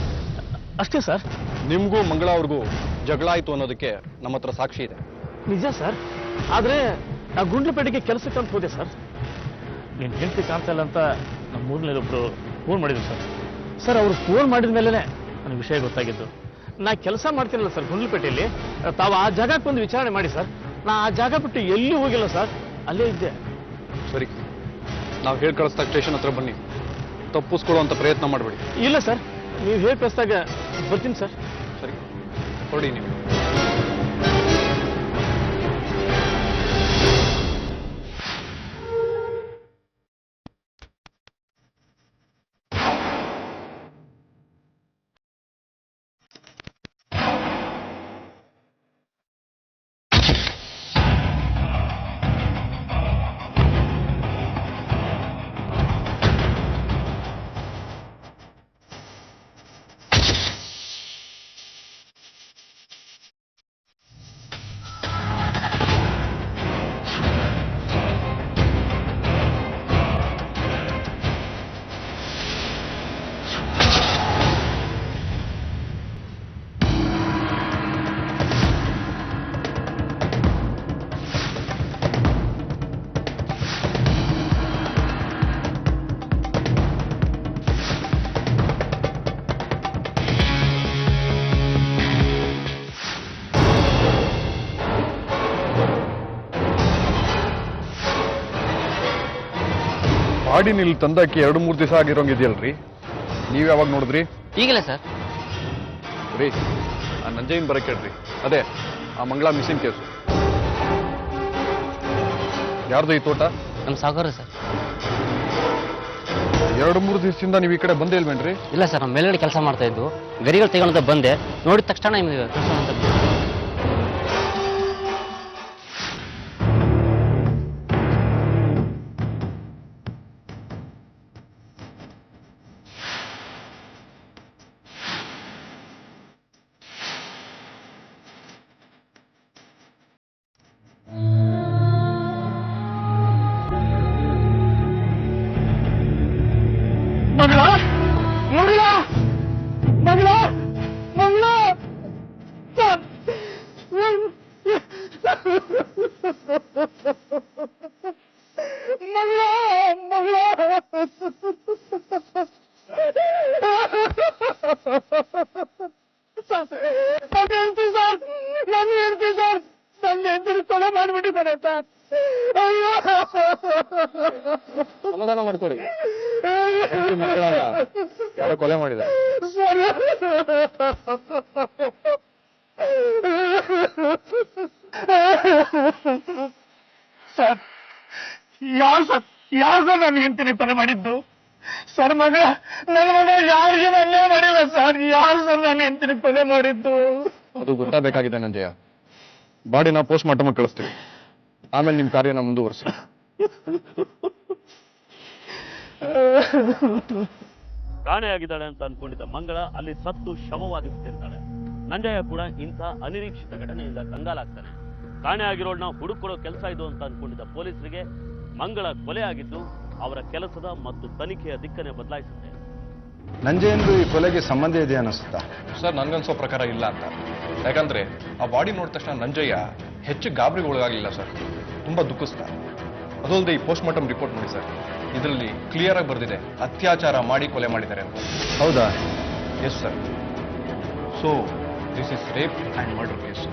ಅಷ್ಟೇ ಸರ್. ನಿಮಗೂ ಮಂಗಳ ಅವ್ರಿಗೂ ಜಗಳ ಆಯಿತು ಅನ್ನೋದಕ್ಕೆ ನಮ್ಮ ಹತ್ರ ಸಾಕ್ಷಿ ಇದೆ. ನಿಜ ಸರ್. ಆದರೆ ನಾ ಗುಂಡ್ಲಪೇಟೆಗೆ ಕೆಲಸಕ್ಕೆ ಅಂತ ಹೋದೆ ಸರ್. ನೀನು ಹೆಂಡ್ತಿ ಕಾಣ್ತಾ ಇಲ್ಲ ಅಂತ ನಮ್ಮ ಊರಿನಲ್ಲಿ ಒಬ್ಬರು ಫೋನ್ ಮಾಡಿದ್ರು ಸರ್. ಸರ್, ಅವರು ಫೋನ್ ಮಾಡಿದ ಮೇಲೆ ನನಗೆ ವಿಷಯ ಗೊತ್ತಾಗಿದ್ದು. ನಾ ಕೆಲಸ ಮಾಡ್ತೀನಲ್ಲ ಸರ್ ಗುಂಡ್ಲಪೇಟೆಯಲ್ಲಿ, ತಾವು ಆ ಜಾಗಕ್ಕೆ ಬಂದು ವಿಚಾರಣೆ ಮಾಡಿ ಸರ್. ನಾ ಆ ಜಾಗ ಬಿಟ್ಟು ಎಲ್ಲೂ ಹೋಗಿಲ್ಲ ಸರ್, ಅಲ್ಲೇ ಇದ್ದೆ. ಸರಿ, ನಾವು ಹೇಳಿ ಕಳಿಸ್ದಾಗ ಸ್ಟೇಷನ್ ಹತ್ರ ಬನ್ನಿ. ತಪ್ಪಿಸ್ಕೊಳ್ಳುವಂಥ ಪ್ರಯತ್ನ ಮಾಡಬೇಡಿ. ಇಲ್ಲ ಸರ್, ನೀವು ಹೇಳಿ ಕಳಿಸ್ದಾಗ ಬರ್ತೀನಿ ಸರ್. ಸರಿ, ಹೊರಡಿ ನೀವು. ಬಾಡಿನ ಇಲ್ಲಿ ತಂದಾಕಿ 2-3 ದಿವಸ ಆಗಿರೋಂಗಿದೆಯಲ್ರಿ, ನೀವು ಯಾವಾಗ ನೋಡಿದ್ರಿ? ಈಗಲೇ ಸರ್. ರೀ, ಆ ನಂಜಯ್ಯನ ಬರಕ್ಕೆ ಹೇಳ್ರಿ. ಅದೇ ಆ ಮಂಗಳ ಮಿಸ್ಸಿಂಗ್ ಕೇಸು. ಯಾರ್ದು ಈ ತೋಟ? ನಮ್ಮ ಸಾವುಕಾರ ಸರ್. 2-3 ದಿವಸದಿಂದ ನೀವು ಈ ಕಡೆ ಬಂದೇ ಇಲ್ವೇನ್ರಿ? ಇಲ್ಲ ಸರ್, ನಮ್ಮ ಮೇಲ್ಗಡೆ ಕೆಲಸ ಮಾಡ್ತಾ ಇದ್ದು ಗರಿಗಳು ತೆಗೊಳ್ಳೋದ ಬಂದೆ, ನೋಡಿದ ತಕ್ಷಣ ನಿಮಗೆ ಕೆಲಸ ಅಂತ. ಸಮಾಧಾನ ಮಾಡ್ಕೊಳ್ಳಿ. ಯಾರೋ ಕೊಲೆ ಮಾಡಿದ. ಸರ್, ಯಾರು ನನ್ನ ಹೆಂಡತಿನ ಕೊಲೆ ಮಾಡಿದ್ದು? ಸರ್, ನನ್ನ ಮಗ ಯಾರಿಗೆ ಅನ್ಯಾಯ ಮಾಡಿಲ್ಲ ಸರ್. ಯಾರು ಸರ್ ನನ್ನ ಹೆಂಡತಿನ ಕೊಲೆ ಮಾಡಿದ್ದು? ಅದು ಗೊತ್ತಾಗಬೇಕಾಗಿದೆ ನಂಜಯ್ಯ. ಬಾಡಿನ ಪೋಸ್ಟ್ ಮಾರ್ಟಮ್ ಕಳಿಸ್ತೀವಿ, ಆಮೇಲೆ ನಿಮ್ಮ ಕಾರ್ಯನ ಮುಂದುವರಿಸಿ. ಕಾಣೆಯಾಗಿದ್ದಾಳೆ ಅಂತ ಅನ್ಕೊಂಡಿದ್ದ ಮಂಗಳ ಅಲ್ಲಿ ಸತ್ತು ಶವವಾಗಿ ಬಿಟ್ಟಿರ್ತಾಳೆ. ನಂಜಯ್ಯ ಕೂಡ ಇಂಥ ಅನಿರೀಕ್ಷಿತ ಘಟನೆಯಿಂದ ಕಂಗಾಲಾಗ್ತಾನೆ. ಕಾಣೆಯಾಗಿರೋಳನ್ನ ಹುಡುಕೊಳ್ಳೋ ಕೆಲಸ ಇದು ಅಂತ ಅನ್ಕೊಂಡಿದ್ದ ಪೊಲೀಸರಿಗೆ ಮಂಗಳ ಕೊಲೆ ಆಗಿದ್ದು ಅವರ ಕೆಲಸದ ಮತ್ತು ತನಿಖೆಯ ದಿಕ್ಕನ್ನೇ ಬದಲಾಯಿಸುತ್ತೆ. ನಂಜಯ್ಯಂದು ಈ ಕೊಲೆಗೆ ಸಂಬಂಧ ಇದೆ ಅನ್ನಿಸುತ್ತಾ? ಸರ್, ನನ್ಗನ್ಸೋ ಪ್ರಕಾರ ಇಲ್ಲ ಅಂತ. ಯಾಕಂದ್ರೆ ಆ ಬಾಡಿ ನೋಡಿದ ತಕ್ಷಣ ನಂಜಯ್ಯ ಹೆಚ್ಚು ಗಾಬರಿಗೆ ಒಳಗಾಗಲಿಲ್ಲ ಸರ್, ತುಂಬಾ ದುಃಖಿಸ್ತ. ಅದಲ್ಲದೆ ಈ ಪೋಸ್ಟ್ ಮಾರ್ಟಮ್ ರಿಪೋರ್ಟ್ ನೋಡಿ ಸರ್, ಇದರಲ್ಲಿ ಕ್ಲಿಯರ್ ಆಗಿ ಬರೆದಿದೆ ಅತ್ಯಾಚಾರ ಮಾಡಿ ಕೊಲೆ ಮಾಡಿದ್ದಾರೆ ಅಂತ. ಹೌದಾ? Yes sir. So this is rape and murder case.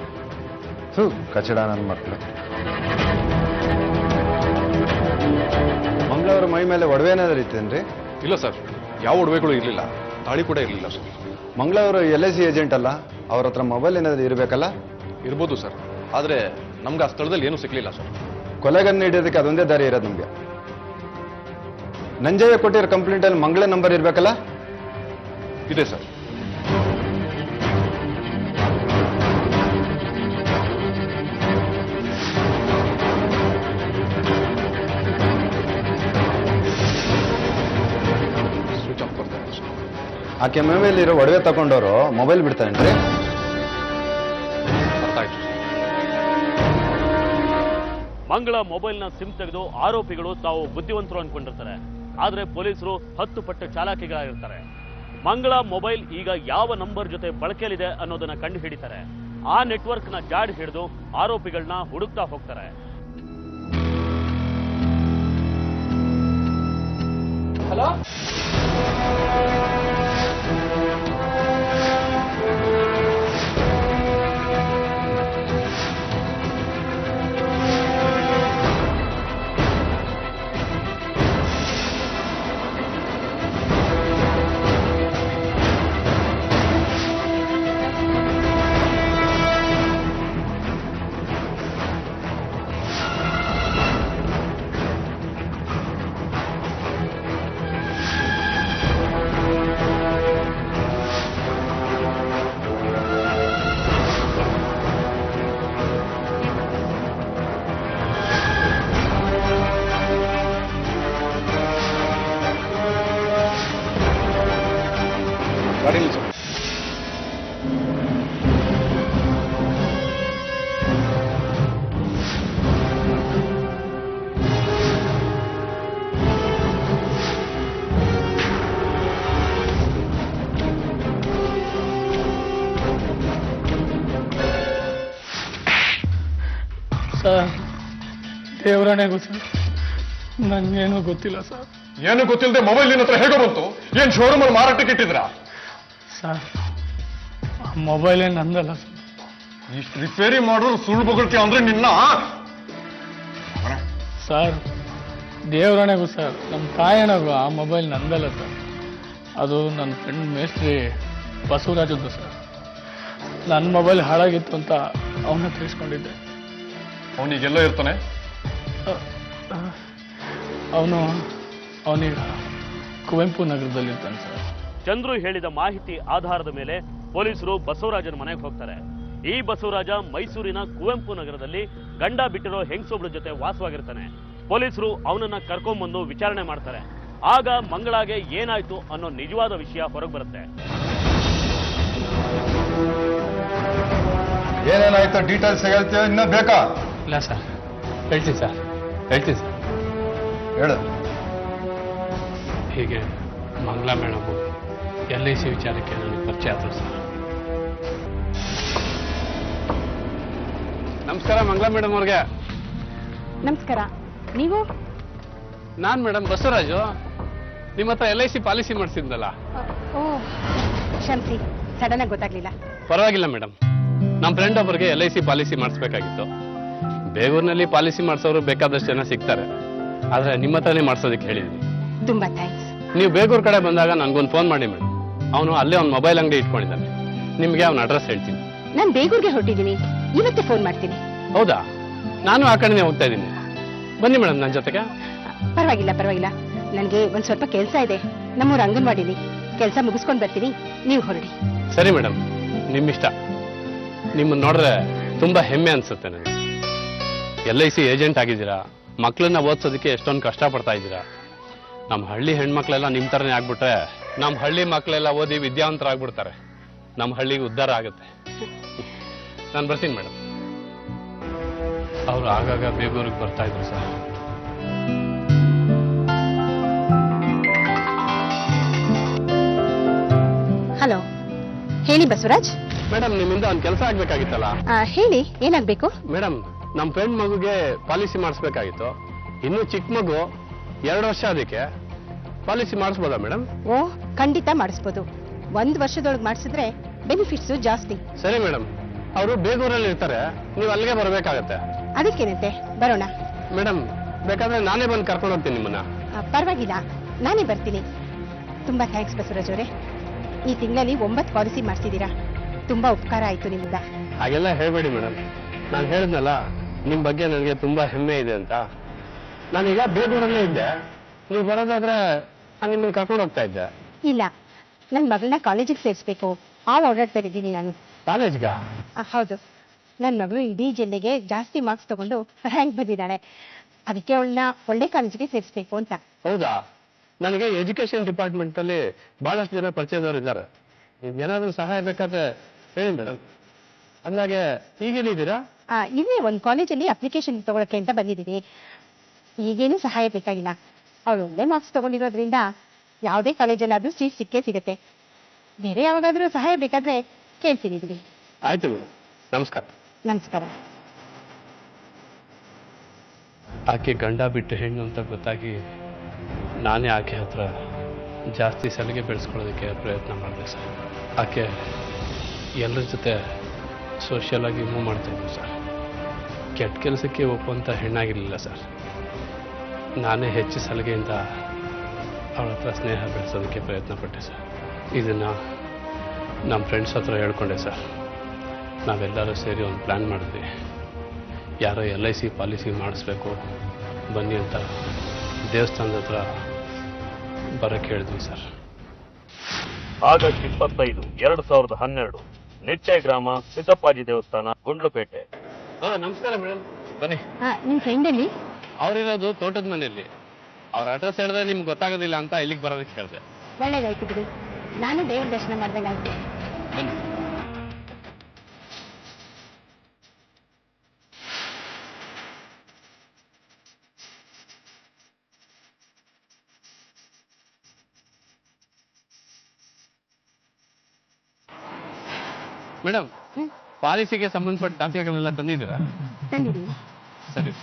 ಕಚಡ ನನ್ನ ಮಕ್ಕಳು. ಮಂಗಳವರ ಮೈ ಮೇಲೆ ಒಡವೆ ಏನಾದರೂ ಇತ್ತೇನ್ರಿ? ಇಲ್ಲ ಸರ್, ಯಾವ ಒಡವೆಗಳು ಇರಲಿಲ್ಲ, ತಾಳಿ ಕೂಡ ಇರಲಿಲ್ಲ ಸರ್. ಮಂಗಳವರು LIC ಏಜೆಂಟ್ ಅಲ್ಲ, ಅವ್ರ ಹತ್ರ ಮೊಬೈಲ್ ಏನಾದರೂ ಇರಬೇಕಲ್ಲ? ಇರ್ಬೋದು ಸರ್, ಆದರೆ ನಮ್ಗೆ ಆ ಸ್ಥಳದಲ್ಲಿ ಏನೂ ಸಿಗ್ಲಿಲ್ಲ ಸರ್. ಕೊಲೆಗನ್ನು ಹಿಡಿಯೋದಕ್ಕೆ ಅದೊಂದೇ ದಾರಿ ಇರೋದು ನಮಗೆ. ನಂಜಯ್ಯ ಕೊಟ್ಟಿರೋ ಕಂಪ್ಲೇಂಟಲ್ಲಿ ಮಂಗಳ ನಂಬರ್ ಇರಬೇಕಲ್ಲ? ಇದೆ ಸರ್. ಸ್ವಿಚ್ ಆಫ್ ಬರ್ತಾರೆ ಸರ್. ಆಕೆ ಮೊಬೈಲ್ ಇರೋ ಒಡವೆ ತಗೊಂಡವರು ಮೊಬೈಲ್ ಬಿಡ್ತಾರೇನ್ರಿ? ಅರ್ಥ ಆಯ್ತು ಸರ್. ಮಂಗಳ ಮೊಬೈಲ್ನ ಸಿಮ್ ತೆಗೆದು ಆರೋಪಿಗಳು ತಾವು ಬುದ್ಧಿವಂತರು ಅನ್ಕೊಂಡಿರ್ತಾರೆ. ಆದ್ರೆ ಪೊಲೀಸರು 10 ಪಟ್ಟು ಚಾಲಾಕಿಗಳಾಗಿರ್ತಾರೆ. ಮಂಗಳ ಮೊಬೈಲ್ ಈಗ ಯಾವ ನಂಬರ್ ಜೊತೆ ಬಳಕೆಯಲ್ಲಿದೆ ಅನ್ನೋದನ್ನ ಕಂಡು ಹಿಡಿತಾರೆ. ಆ ನೆಟ್ವರ್ಕ್ನ ಜಾಡ್ ಹಿಡಿದು ಆರೋಪಿಗಳನ್ನ ಹುಡುಕ್ತಾ ಹೋಗ್ತಾರೆ. ಹಲೋ, ಗಾಡಿ ನಿಲ್ಸು. ಸರ್, ದೇವರಾಣೆಗೂ ಸರ್, ನಂಗೇನು ಗೊತ್ತಿಲ್ಲ ಸರ್. ಏನು ಗೊತ್ತಿಲ್ಲದೆ ಮೊಬೈಲ್ ನಿನ್ನ ಹತ್ರ ಹೇಗೋ ಬಂತು? ಏನ್ ಶೋರೂಮ್ ಅಲ್ಲಿ ಮಾರಾಟಕ್ಕೆ ಇಟ್ಟಿದ್ರಾ? ಸರ್, ಮೊಬೈಲೇ ನಂದಲ್ಲ ಸರ್. ಇಷ್ಟು ರಿಪೇರಿ ಮಾಡೋರು ಸುಳ್ಳು ಬೊಗಳ್ತೀಯ ಅಂದ್ರೆ ನಿನ್ನ. ಸರ್, ದೇವರಾಣೆಗೂ ಸರ್, ನಮ್ಮ ತಾಯಣಗೂ ಆ ಮೊಬೈಲ್ ನಂದಲ್ಲ ಸರ್. ಅದು ನನ್ನ ಫ್ರೆಂಡ್ ಮೇಸ್ತ್ರಿ ಬಸವರಾಜದ್ದು ಸರ್. ನನ್ನ ಮೊಬೈಲ್ ಹಾಳಾಗಿತ್ತು ಅಂತ ಅವನ್ನ ತಿಳಿಸ್ಕೊಂಡಿದ್ದೆ. ಅವನಿಗೆಲ್ಲೋ ಇರ್ತಾನೆ. ಅವನೀಗ ಕುವೆಂಪು ನಗರದಲ್ಲಿರ್ತಾನೆ ಸರ್. ಚಂದ್ರು ಹೇಳಿದ ಮಾಹಿತಿ ಆಧಾರದ ಮೇಲೆ ಪೊಲೀಸರು ಬಸವರಾಜನ ಮನೆಗೆ ಹೋಗ್ತಾರೆ. ಈ ಬಸವರಾಜ ಮೈಸೂರಿನ ಕುವೆಂಪು ನಗರದಲ್ಲಿ ಗಂಡ ಬಿಟ್ಟಿರೋ ಹೆಂಗಸೊಬ್ಳ ಜೊತೆ ವಾಸವಾಗಿರ್ತಾನೆ. ಪೊಲೀಸರು ಅವನನ್ನ ಕರ್ಕೊಂಡ್ಬಂದು ವಿಚಾರಣೆ ಮಾಡ್ತಾರೆ. ಆಗ ಮಂಗಳಾಗೆ ಏನಾಯ್ತು ಅನ್ನೋ ನಿಜವಾದ ವಿಷಯ ಹೊರಗೆ ಬರುತ್ತೆ. ಏನೇನಾಯ್ತು ಡೀಟೇಲ್ಸ್ ಹೇಳ್ತೀಯ ಇನ್ನೂ ಬೇಕಾ? ಇಲ್ಲ ಸರ್, ಹೇಳ್ತೀನಿ ಸರ್. ಹೇಳು. ಹೀಗೆ ಮಂಗಳಾ ಮೇಡಮ್ LIC ವಿಚಾರಕ್ಕೆ ನನಗೆ ಪರಿಚಯ ಆದರು ಸರ್. ನಮಸ್ಕಾರ ಮಂಗಳಾ ಮೇಡಮ್ ಅವ್ರಿಗೆ. ನಮಸ್ಕಾರ. ನೀವು? ನಾನು ಮೇಡಮ್ ಬಸವರಾಜು. ನಿಮ್ಮ ಹತ್ರ LIC ಪಾಲಿಸಿ ಮಾಡಿಸಿದ್ನಲ್ಲ. ಓ, ಕ್ಷಮಿಸಿ, ಸಡನ್ ಆಗಿ ಗೊತ್ತಾಗ್ಲಿಲ್ಲ. ಪರವಾಗಿಲ್ಲ ಮೇಡಮ್, ನಮ್ಮ ಫ್ರೆಂಡ್ ಒಬ್ಬರಿಗೆ LIC ಪಾಲಿಸಿ ಮಾಡಿಸ್ಬೇಕಾಗಿತ್ತು. ಬೇಗೂರಿನಲ್ಲಿ ಪಾಲಿಸಿ ಮಾಡಿಸೋರು ಬೇಕಾದಷ್ಟು ಜನ ಸಿಗ್ತಾರೆ, ಆದ್ರೆ ನಿಮ್ಮ ಹತ್ರನೇ ಮಾಡಿಸೋದಕ್ಕೆ ಹೇಳಿದ್ದೀನಿ. ತುಂಬಾ ಥ್ಯಾಂಕ್ಸ್. ನೀವು ಬೇಗೂರ್ ಕಡೆ ಬಂದಾಗ ನನ್ಗೊಂದು ಫೋನ್ ಮಾಡಿ ಮೇಡಮ್. ಅವನು ಅಲ್ಲೇ ಒಂದು ಮೊಬೈಲ್ ಅಂಗಡಿ ಇಟ್ಕೊಂಡಿದ್ದಾನೆ. ನಿಮಗೆ ಅವನ ಅಡ್ರೆಸ್ ಹೇಳ್ತೀನಿ. ನಾನು ಬೇಗೂರ್ಗೆ ಹೊರಟಿದ್ದೀನಿ, ಇವತ್ತೇ ಫೋನ್ ಮಾಡ್ತೀನಿ. ಹೌದಾ? ನಾನು ಆ ಕಡೆನೇ ಹೋಗ್ತಾ ಇದ್ದೀನಿ. ಬನ್ನಿ ಮೇಡಮ್ ನನ್ನ ಜೊತೆಗೆ. ಪರವಾಗಿಲ್ಲ, ನನಗೆ ಒಂದ್ ಸ್ವಲ್ಪ ಕೆಲಸ ಇದೆ. ನಮ್ಮೂರ ಅಂಗನವಾಡಿಲಿ ಕೆಲಸ ಮುಗಿಸ್ಕೊಂಡು ಬರ್ತೀನಿ, ನೀವು ಹೊರಡಿ. ಸರಿ ಮೇಡಮ್, ನಿಮ್ಮಿಷ್ಟ. ನಿಮ್ಮನ್ನ ನೋಡ್ರೆ ತುಂಬಾ ಹೆಮ್ಮೆ ಅನ್ಸುತ್ತೆ ನನಗೆ. LIC ಏಜೆಂಟ್ ಆಗಿದ್ದೀರಾ, ಮಕ್ಕಳನ್ನ ಓದಿಸೋದಕ್ಕೆ ಎಷ್ಟೊಂದು ಕಷ್ಟಪಡ್ತಾ ಇದ್ದೀರಾ. ನಮ್ಮ ಹಳ್ಳಿ ಹೆಣ್ಮಕ್ಳೆಲ್ಲ ನಿಮ್ಮ ಥರನೇ ಆಗ್ಬಿಟ್ರೆ ನಮ್ಮ ಹಳ್ಳಿ ಮಕ್ಕಳೆಲ್ಲ ಓದಿ ವಿದ್ಯಾವಂತರಾಗ್ಬಿಡ್ತಾರೆ. ನಮ್ಮ ಹಳ್ಳಿಗೆ ಉದ್ಧಾರ ಆಗುತ್ತೆ. ನಾನು ಬರ್ತೀನಿ ಮೇಡಮ್. ಅವರು ಆಗಾಗ ಬೇಗೂರಿಗೆ ಬರ್ತಾ ಇದ್ರು ಸರ್. ಹಲೋ, ಹೇಳಿ ಬಸವರಾಜ್. ಮೇಡಮ್, ನಿಮ್ಮಿಂದ ಒಂದು ಕೆಲಸ ಆಗ್ಬೇಕಾಗಿತ್ತಲ್ಲ. ಹೇಳಿ, ಏನಾಗ್ಬೇಕು? ಮೇಡಮ್, ನಮ್ಮ ಫ್ರೆಂಡ್ ಮಗುಗೆ ಪಾಲಿಸಿ ಮಾಡಿಸ್ಬೇಕಾಗಿತ್ತು. ಇನ್ನೂ ಚಿಕ್ಕ ಮಗು, 2 ವರ್ಷ, ಅದಕ್ಕೆ ಪಾಲಿಸಿ ಮಾಡಿಸ್ಬೋದಾ ಮೇಡಮ್? ಓ, ಖಂಡಿತ ಮಾಡಿಸ್ಬೋದು. 1 ವರ್ಷದೊಳಗೆ ಮಾಡಿಸಿದ್ರೆ ಬೆನಿಫಿಟ್ಸ್ ಜಾಸ್ತಿ. ಸರಿ ಮೇಡಮ್, ಅವರು ಬೇಗೂರಲ್ಲಿ ಇರ್ತಾರೆ, ನೀವು ಅಲ್ಲಿಗೆ ಬರಬೇಕಾಗತ್ತೆ. ಅದಕ್ಕೇನಂತೆ, ಬರೋಣ. ಮೇಡಮ್, ಬೇಕಾದ್ರೆ ನಾನೇ ಬಂದು ಕರ್ಕೊಂಡು ಹೋಗ್ತೀನಿ ನಿಮ್ಮನ್ನ. ಪರವಾಗಿಲ್ಲ, ನಾನೇ ಬರ್ತೀನಿ. ತುಂಬಾ ಥ್ಯಾಂಕ್ಸ್ ಬಸವರಾಜ್ ಅವರೇ. ಈ ತಿಂಗಳಲ್ಲಿ 9 ಪಾಲಿಸಿ ಮಾಡಿಸಿದ್ದೀರಾ, ತುಂಬಾ ಉಪಕಾರ ಆಯ್ತು ನಿಮ್ಮಿಂದ. ಹಾಗೆಲ್ಲ ಹೇಳ್ಬೇಡಿ ಮೇಡಮ್. ನಾನು ಹೇಳಿದ್ನಲ್ಲ, ನಿಮ್ಮ ಬಗ್ಗೆ ನನಗೆ ತುಂಬಾ ಹೆಮ್ಮೆ ಇದೆ ಅಂತ. ನಾನೀಗ ಬೇಗೂರಲ್ಲೇ ಇದ್ದೆ, ನೀವು ಬರೋದಾದ್ರೆ ನಾನು ನಿಮ್ಮನ್ನು ಕರ್ಕೊಂಡು ಹೋಗ್ತಾ ಇದ್ದೆ. ಇಲ್ಲ, ನನ್ನ ಮಗಳನ್ನ ಕಾಲೇಜಿಗೆ ಸೇರಿಸ್ಬೇಕು, ಆ ಓಡಾಡ್ತಾ ಇದ್ದೀನಿ ನಾನು. ಕಾಲೇಜ್ಗ? ಹೌದು, ನನ್ನ ಮಗಳು ಇಡೀ ಜಿಲ್ಲೆಗೆ ಜಾಸ್ತಿ ಮಾರ್ಕ್ಸ್ ತಗೊಂಡು ರ್ಯಾಂಕ್ ಬಂದಿದ್ದಾಳೆ. ಅದಕ್ಕೆ ಅವಳನ್ನ ಒಳ್ಳೆ ಕಾಲೇಜಿಗೆ ಸೇರಿಸ್ಬೇಕು ಅಂತ. ಹೌದಾ? ನನಗೆ ಎಜುಕೇಶನ್ ಡಿಪಾರ್ಟ್ಮೆಂಟ್ ಅಲ್ಲಿ ಬಹಳಷ್ಟು ಜನ ಪರಿಚಯದವರು ಇದ್ದಾರೆ. ಏನಾದರೂ ಸಹಾಯ ಬೇಕಾದ್ರೆ ಹೇಳಿ ಮೇಡಮ್. ಅಂದಾಗೆ ಈಗೇನಿದ್ದೀರಾ? ಇಲ್ಲೇ ಒಂದು ಕಾಲೇಜಲ್ಲಿ ಅಪ್ಲಿಕೇಶನ್ ತಗೊಳಕ್ಕೆ ಅಂತ ಬಂದಿದ್ದೀನಿ. ಈಗೇನು ಸಹಾಯ ಬೇಕಾಗಿಲ್ಲ. ಅವಳು ಒಳ್ಳೆ ಮಾರ್ಕ್ಸ್ ತಗೊಂಡಿರೋದ್ರಿಂದ ಯಾವುದೇ ಕಾಲೇಜಲ್ಲಾದ್ರೂ ಸೀಟ್ ಸಿಕ್ಕೇ ಸಿಗುತ್ತೆ. ಬೇರೆ ಯಾವಾಗಾದ್ರೂ ಸಹಾಯ ಬೇಕಾದ್ರೆ ಕೇಳ್ತೀನಿ. ಆಯ್ತು ಮೇಡಮ್, ನಮಸ್ಕಾರ. ನಮಸ್ಕಾರ. ಆಕೆ ಗಂಡ ಬಿಟ್ಟು ಹೆಣ್ಣು ಅಂತ ಗೊತ್ತಾಗಿ ನಾನೇ ಆಕೆ ಹತ್ರ ಜಾಸ್ತಿ ಸಲಿಗೆ ಬೆಳೆಸ್ಕೊಳ್ಳೋದಕ್ಕೆ ಪ್ರಯತ್ನ ಮಾಡಿದೆ ಸರ್. ಆಕೆ ಎಲ್ಲರ ಜೊತೆ ಸೋಷಿಯಲ್ ಆಗಿ ಮೂವ್ ಮಾಡ್ತಾಯಿದ್ದೆ ಸರ್. ಕೆಟ್ಟ ಕೆಲಸಕ್ಕೆ ಒಪ್ಪುವಂಥ ಹೆಣ್ಣಾಗಿರಲಿಲ್ಲ ಸರ್. ನಾನೇ ಹೆಚ್ಚು ಸಲಿಗೆಯಿಂದ ಅವಳ ಹತ್ರ ಸ್ನೇಹ ಬೆಳೆಸೋದಕ್ಕೆ ಪ್ರಯತ್ನ ಪಟ್ಟೆ ಸರ್. ಇದನ್ನು ನಮ್ಮ ಫ್ರೆಂಡ್ಸ್ ಹತ್ರ ಹೇಳ್ಕೊಂಡೆ ಸರ್. ನಾವೆಲ್ಲರೂ ಸೇರಿ ಒಂದು ಪ್ಲ್ಯಾನ್ ಮಾಡಿದ್ವಿ. ಯಾರೋ LIC ಪಾಲಿಸಿ ಮಾಡಿಸ್ಬೇಕು ಬನ್ನಿ ಅಂತ ದೇವಸ್ಥಾನದ ಹತ್ರ ಬರಕ್ಕೆ ಹೇಳಿದ್ವಿ ಸರ್. ಆಗಸ್ಟ್ 25, 2012, ನಿಟ್ಟೆ ಗ್ರಾಮ, ಸಿದ್ದಪ್ಪಾಜಿ ದೇವಸ್ಥಾನ, ಗುಂಡ್ಲುಪೇಟೆ. ನಮಸ್ಕಾರ ಮೇಡಮ್, ಬನ್ನಿ. ನಿಮ್ಮ ಫ್ರೆಂಡ್ ಅಲ್ಲಿ? ಅವರಿರೋದು ತೋಟದ ಮನೆಯಲ್ಲಿ. ಅವ್ರ ಅಡ್ರೆಸ್ ಹೇಳಿದ್ರೆ ನಿಮ್ಗೆ ಗೊತ್ತಾಗೋದಿಲ್ಲ ಅಂತ ಇಲ್ಲಿಗೆ ಬರೋದಕ್ಕೆ ಹೇಳಿದೆ. ಒಳ್ಳೇದಾಯ್ತು ಬಿಡಿ, ನಾನು ದೇವ್ರ ದರ್ಶನ ಮಾಡ್ದಂಗಾಯ್ತು. ಬನ್ನಿ. ಮೇಡಮ್, ಪಾಲಿಸಿಗೆ ಸಂಬಂಧಪಟ್ಟ ದಾಖಲೆಗಳೆಲ್ಲ ತಂದಿದ್ದೀರಾ? ತಂದಿದ್ದೀನಿ. ಸರಿ.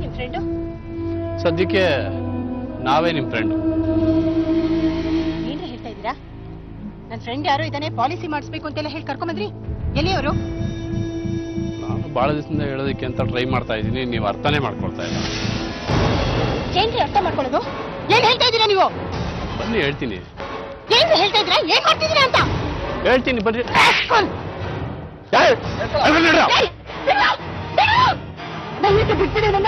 ನಿಮ್ ಫ್ರೆಂಡು? ಸದ್ಯಕ್ಕೆ ನಾವೇ ನಿಮ್ಮ ಫ್ರೆಂಡು. ಏನ್ರಿ ಹೇಳ್ತಾ ಇದ್ದೀರಾ? ನನ್ನ ಫ್ರೆಂಡ್ ಯಾರೋ ಇದ್ದಾನೆ, ಪಾಲಿಸಿ ಮಾಡಿಸ್ಬೇಕು ಅಂತೆಲ್ಲ ಹೇಳಿ ಕರ್ಕೊಂಬಂದ್ರಿ. ಎಲ್ಲಿ ಅವರು? ನಾನು ಭಾಳ ದಿವಸದಿಂದ ಹೇಳೋದಕ್ಕೆ ಅಂತ ಟ್ರೈ ಮಾಡ್ತಾ ಇದ್ದೀನಿ, ನೀವು ಅರ್ಥನೇ ಮಾಡ್ಕೊಳ್ತಾ ಇಲ್ಲ. ಏನ್ರಿ ಅರ್ಥ ಮಾಡ್ಕೊಳ್ಳೋದು? ಏನ್ ಹೇಳ್ತಾ ಇದ್ದೀರಾ ನೀವು? ಬನ್ನಿ ಹೇಳ್ತೀನಿ. ಏನ್ರಿ ಹೇಳ್ತಾ ಇದ್ದೀರಾ? ಏನ್ ಮಾಡ್ತಿದ್ದೀರಾ ಅಂತ ಹೇಳ್ತೀನಿ ಬರ್ರಿ. ದಯವಿಟ್ಟು ಬಿಟ್ಬಿಡಿ ನನ್ನ.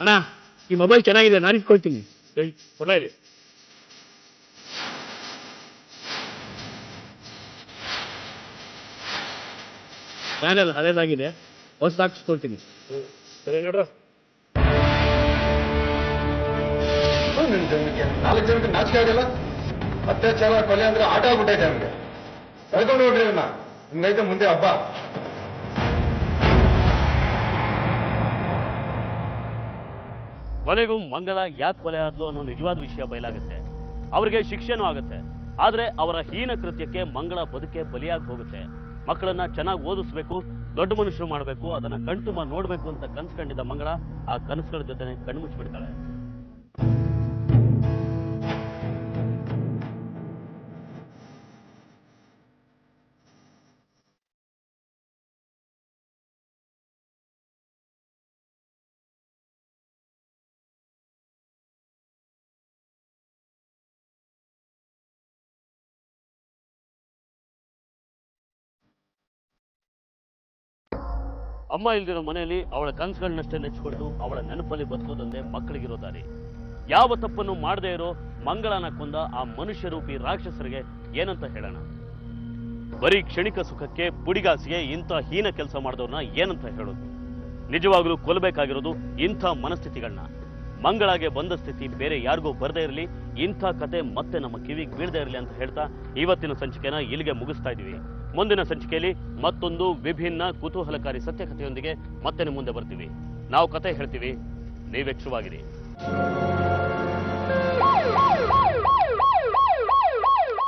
ಅಣ್ಣ, ಈ ಮೊಬೈಲ್ ಚೆನ್ನಾಗಿದೆ, ನಾನು ಇಟ್ಕೊಳ್ತೀನಿ. ಕೊಡ್ಲಾ ಇದೆ. ಪ್ಯಾನೆಲ್ ಹಳೇದಾಗಿದೆ, ಹೊಸದಾಗಿಸ್ಕೊಳ್ತೀನಿ. ಸರಿ ನೋಡ್ರ. 4 ಜನಕ್ಕೆ ನಾಚಿಕೆ ಆಗಲ್ಲ? ಅತ್ಯಾಚಾರ ಕೊಲೆ ಅಂದ್ರೆ ಆಟ ಆಗ್ಬಿಟ್ಟೈತೆ ನಮ್ಗೆ. ಕಳ್ಕೊಂಡು ಹೋಗ್ರಿ ಅದನ್ನ. ಹಿಂಗೈತೆ ಮುಂದೆ ಹಬ್ಬ. ಕೊನೆಗೂ ಮಂಗಳ ಯಾಕೆ ಕೊಲೆ ಆದ್ಲು ಅನ್ನೋ ನಿಜವಾದ ವಿಷಯ ಬಯಲಾಗುತ್ತೆ. ಅವರಿಗೆ ಶಿಕ್ಷೆನೂ ಆಗುತ್ತೆ. ಆದ್ರೆ ಅವರ ಹೀನ ಕೃತ್ಯಕ್ಕೆ ಮಂಗಳ ಬದುಕೆ ಬಲಿಯಾಗಿ ಹೋಗುತ್ತೆ. ಮಕ್ಕಳನ್ನ ಚೆನ್ನಾಗಿ ಓದಿಸ್ಬೇಕು, ದೊಡ್ಡ ಮನುಷ್ಯರು ಮಾಡಬೇಕು, ಅದನ್ನ ಕಣ್ತುಂಬ ನೋಡ್ಬೇಕು ಅಂತ ಕನಸು ಕಂಡಿದ್ದ ಮಂಗಳ ಆ ಕನಸುಗಳ ಜೊತೆ ಕಣ್ಮುಚ್ಚಿಬಿಡ್ತಾಳೆ. ಅಮ್ಮ ಇಲ್ದಿರೋ ಮನೆಯಲ್ಲಿ ಅವಳ ಕನಸುಗಳನ್ನಷ್ಟೇ ನೆಚ್ಚಿಕೊಂಡು ಅವಳ ನೆನಪಲ್ಲಿ ಬದುಕೋದೊಂದೇ ಮಕ್ಕಳಿಗಿರೋ ದಾರಿ. ಯಾವ ತಪ್ಪನ್ನು ಮಾಡದೇ ಇರೋ ಮಂಗಳನ ಕೊಂದ ಆ ಮನುಷ್ಯ ರೂಪಿ ರಾಕ್ಷಸರಿಗೆ ಏನಂತ ಹೇಳೋಣ? ಬರೀ ಕ್ಷಣಿಕ ಸುಖಕ್ಕೆ ಪುಡಿಗಾಸಿಗೆ ಇಂಥ ಹೀನ ಕೆಲಸ ಮಾಡಿದವ್ರನ್ನ ಏನಂತ ಹೇಳೋದು? ನಿಜವಾಗ್ಲೂ ಕೊಲ್ಲಬೇಕಾಗಿರೋದು ಇಂಥ ಮನಸ್ಥಿತಿಗಳನ್ನ. ಮಂಗಳಾಗೆ ಬಂದ ಸ್ಥಿತಿ ಬೇರೆ ಯಾರಿಗೂ ಬರದೇ ಇರಲಿ, ಇಂಥ ಕತೆ ಮತ್ತೆ ನಮ್ಮ ಕಿವಿಗೆ ಬೀಳದೇ ಇರಲಿ ಅಂತ ಹೇಳ್ತಾ ಇವತ್ತಿನ ಸಂಚಿಕೆನ ಇಲ್ಲಿಗೆ ಮುಗಿಸ್ತಾ ಇದ್ದೀವಿ. ಮುಂದಿನ ಸಂಚಿಕೆಯಲ್ಲಿ ಮತ್ತೊಂದು ವಿಭಿನ್ನ ಕುತೂಹಲಕಾರಿ ಸತ್ಯಕಥೆಯೊಂದಿಗೆ ಮತ್ತೆ ನಿಮ್ಮ ಮುಂದೆ ಬರ್ತೀವಿ. ನಾವು ಕತೆ ಹೇಳ್ತೀವಿ, ನೀವೆಚ್ಚರವಾಗಿರಿ.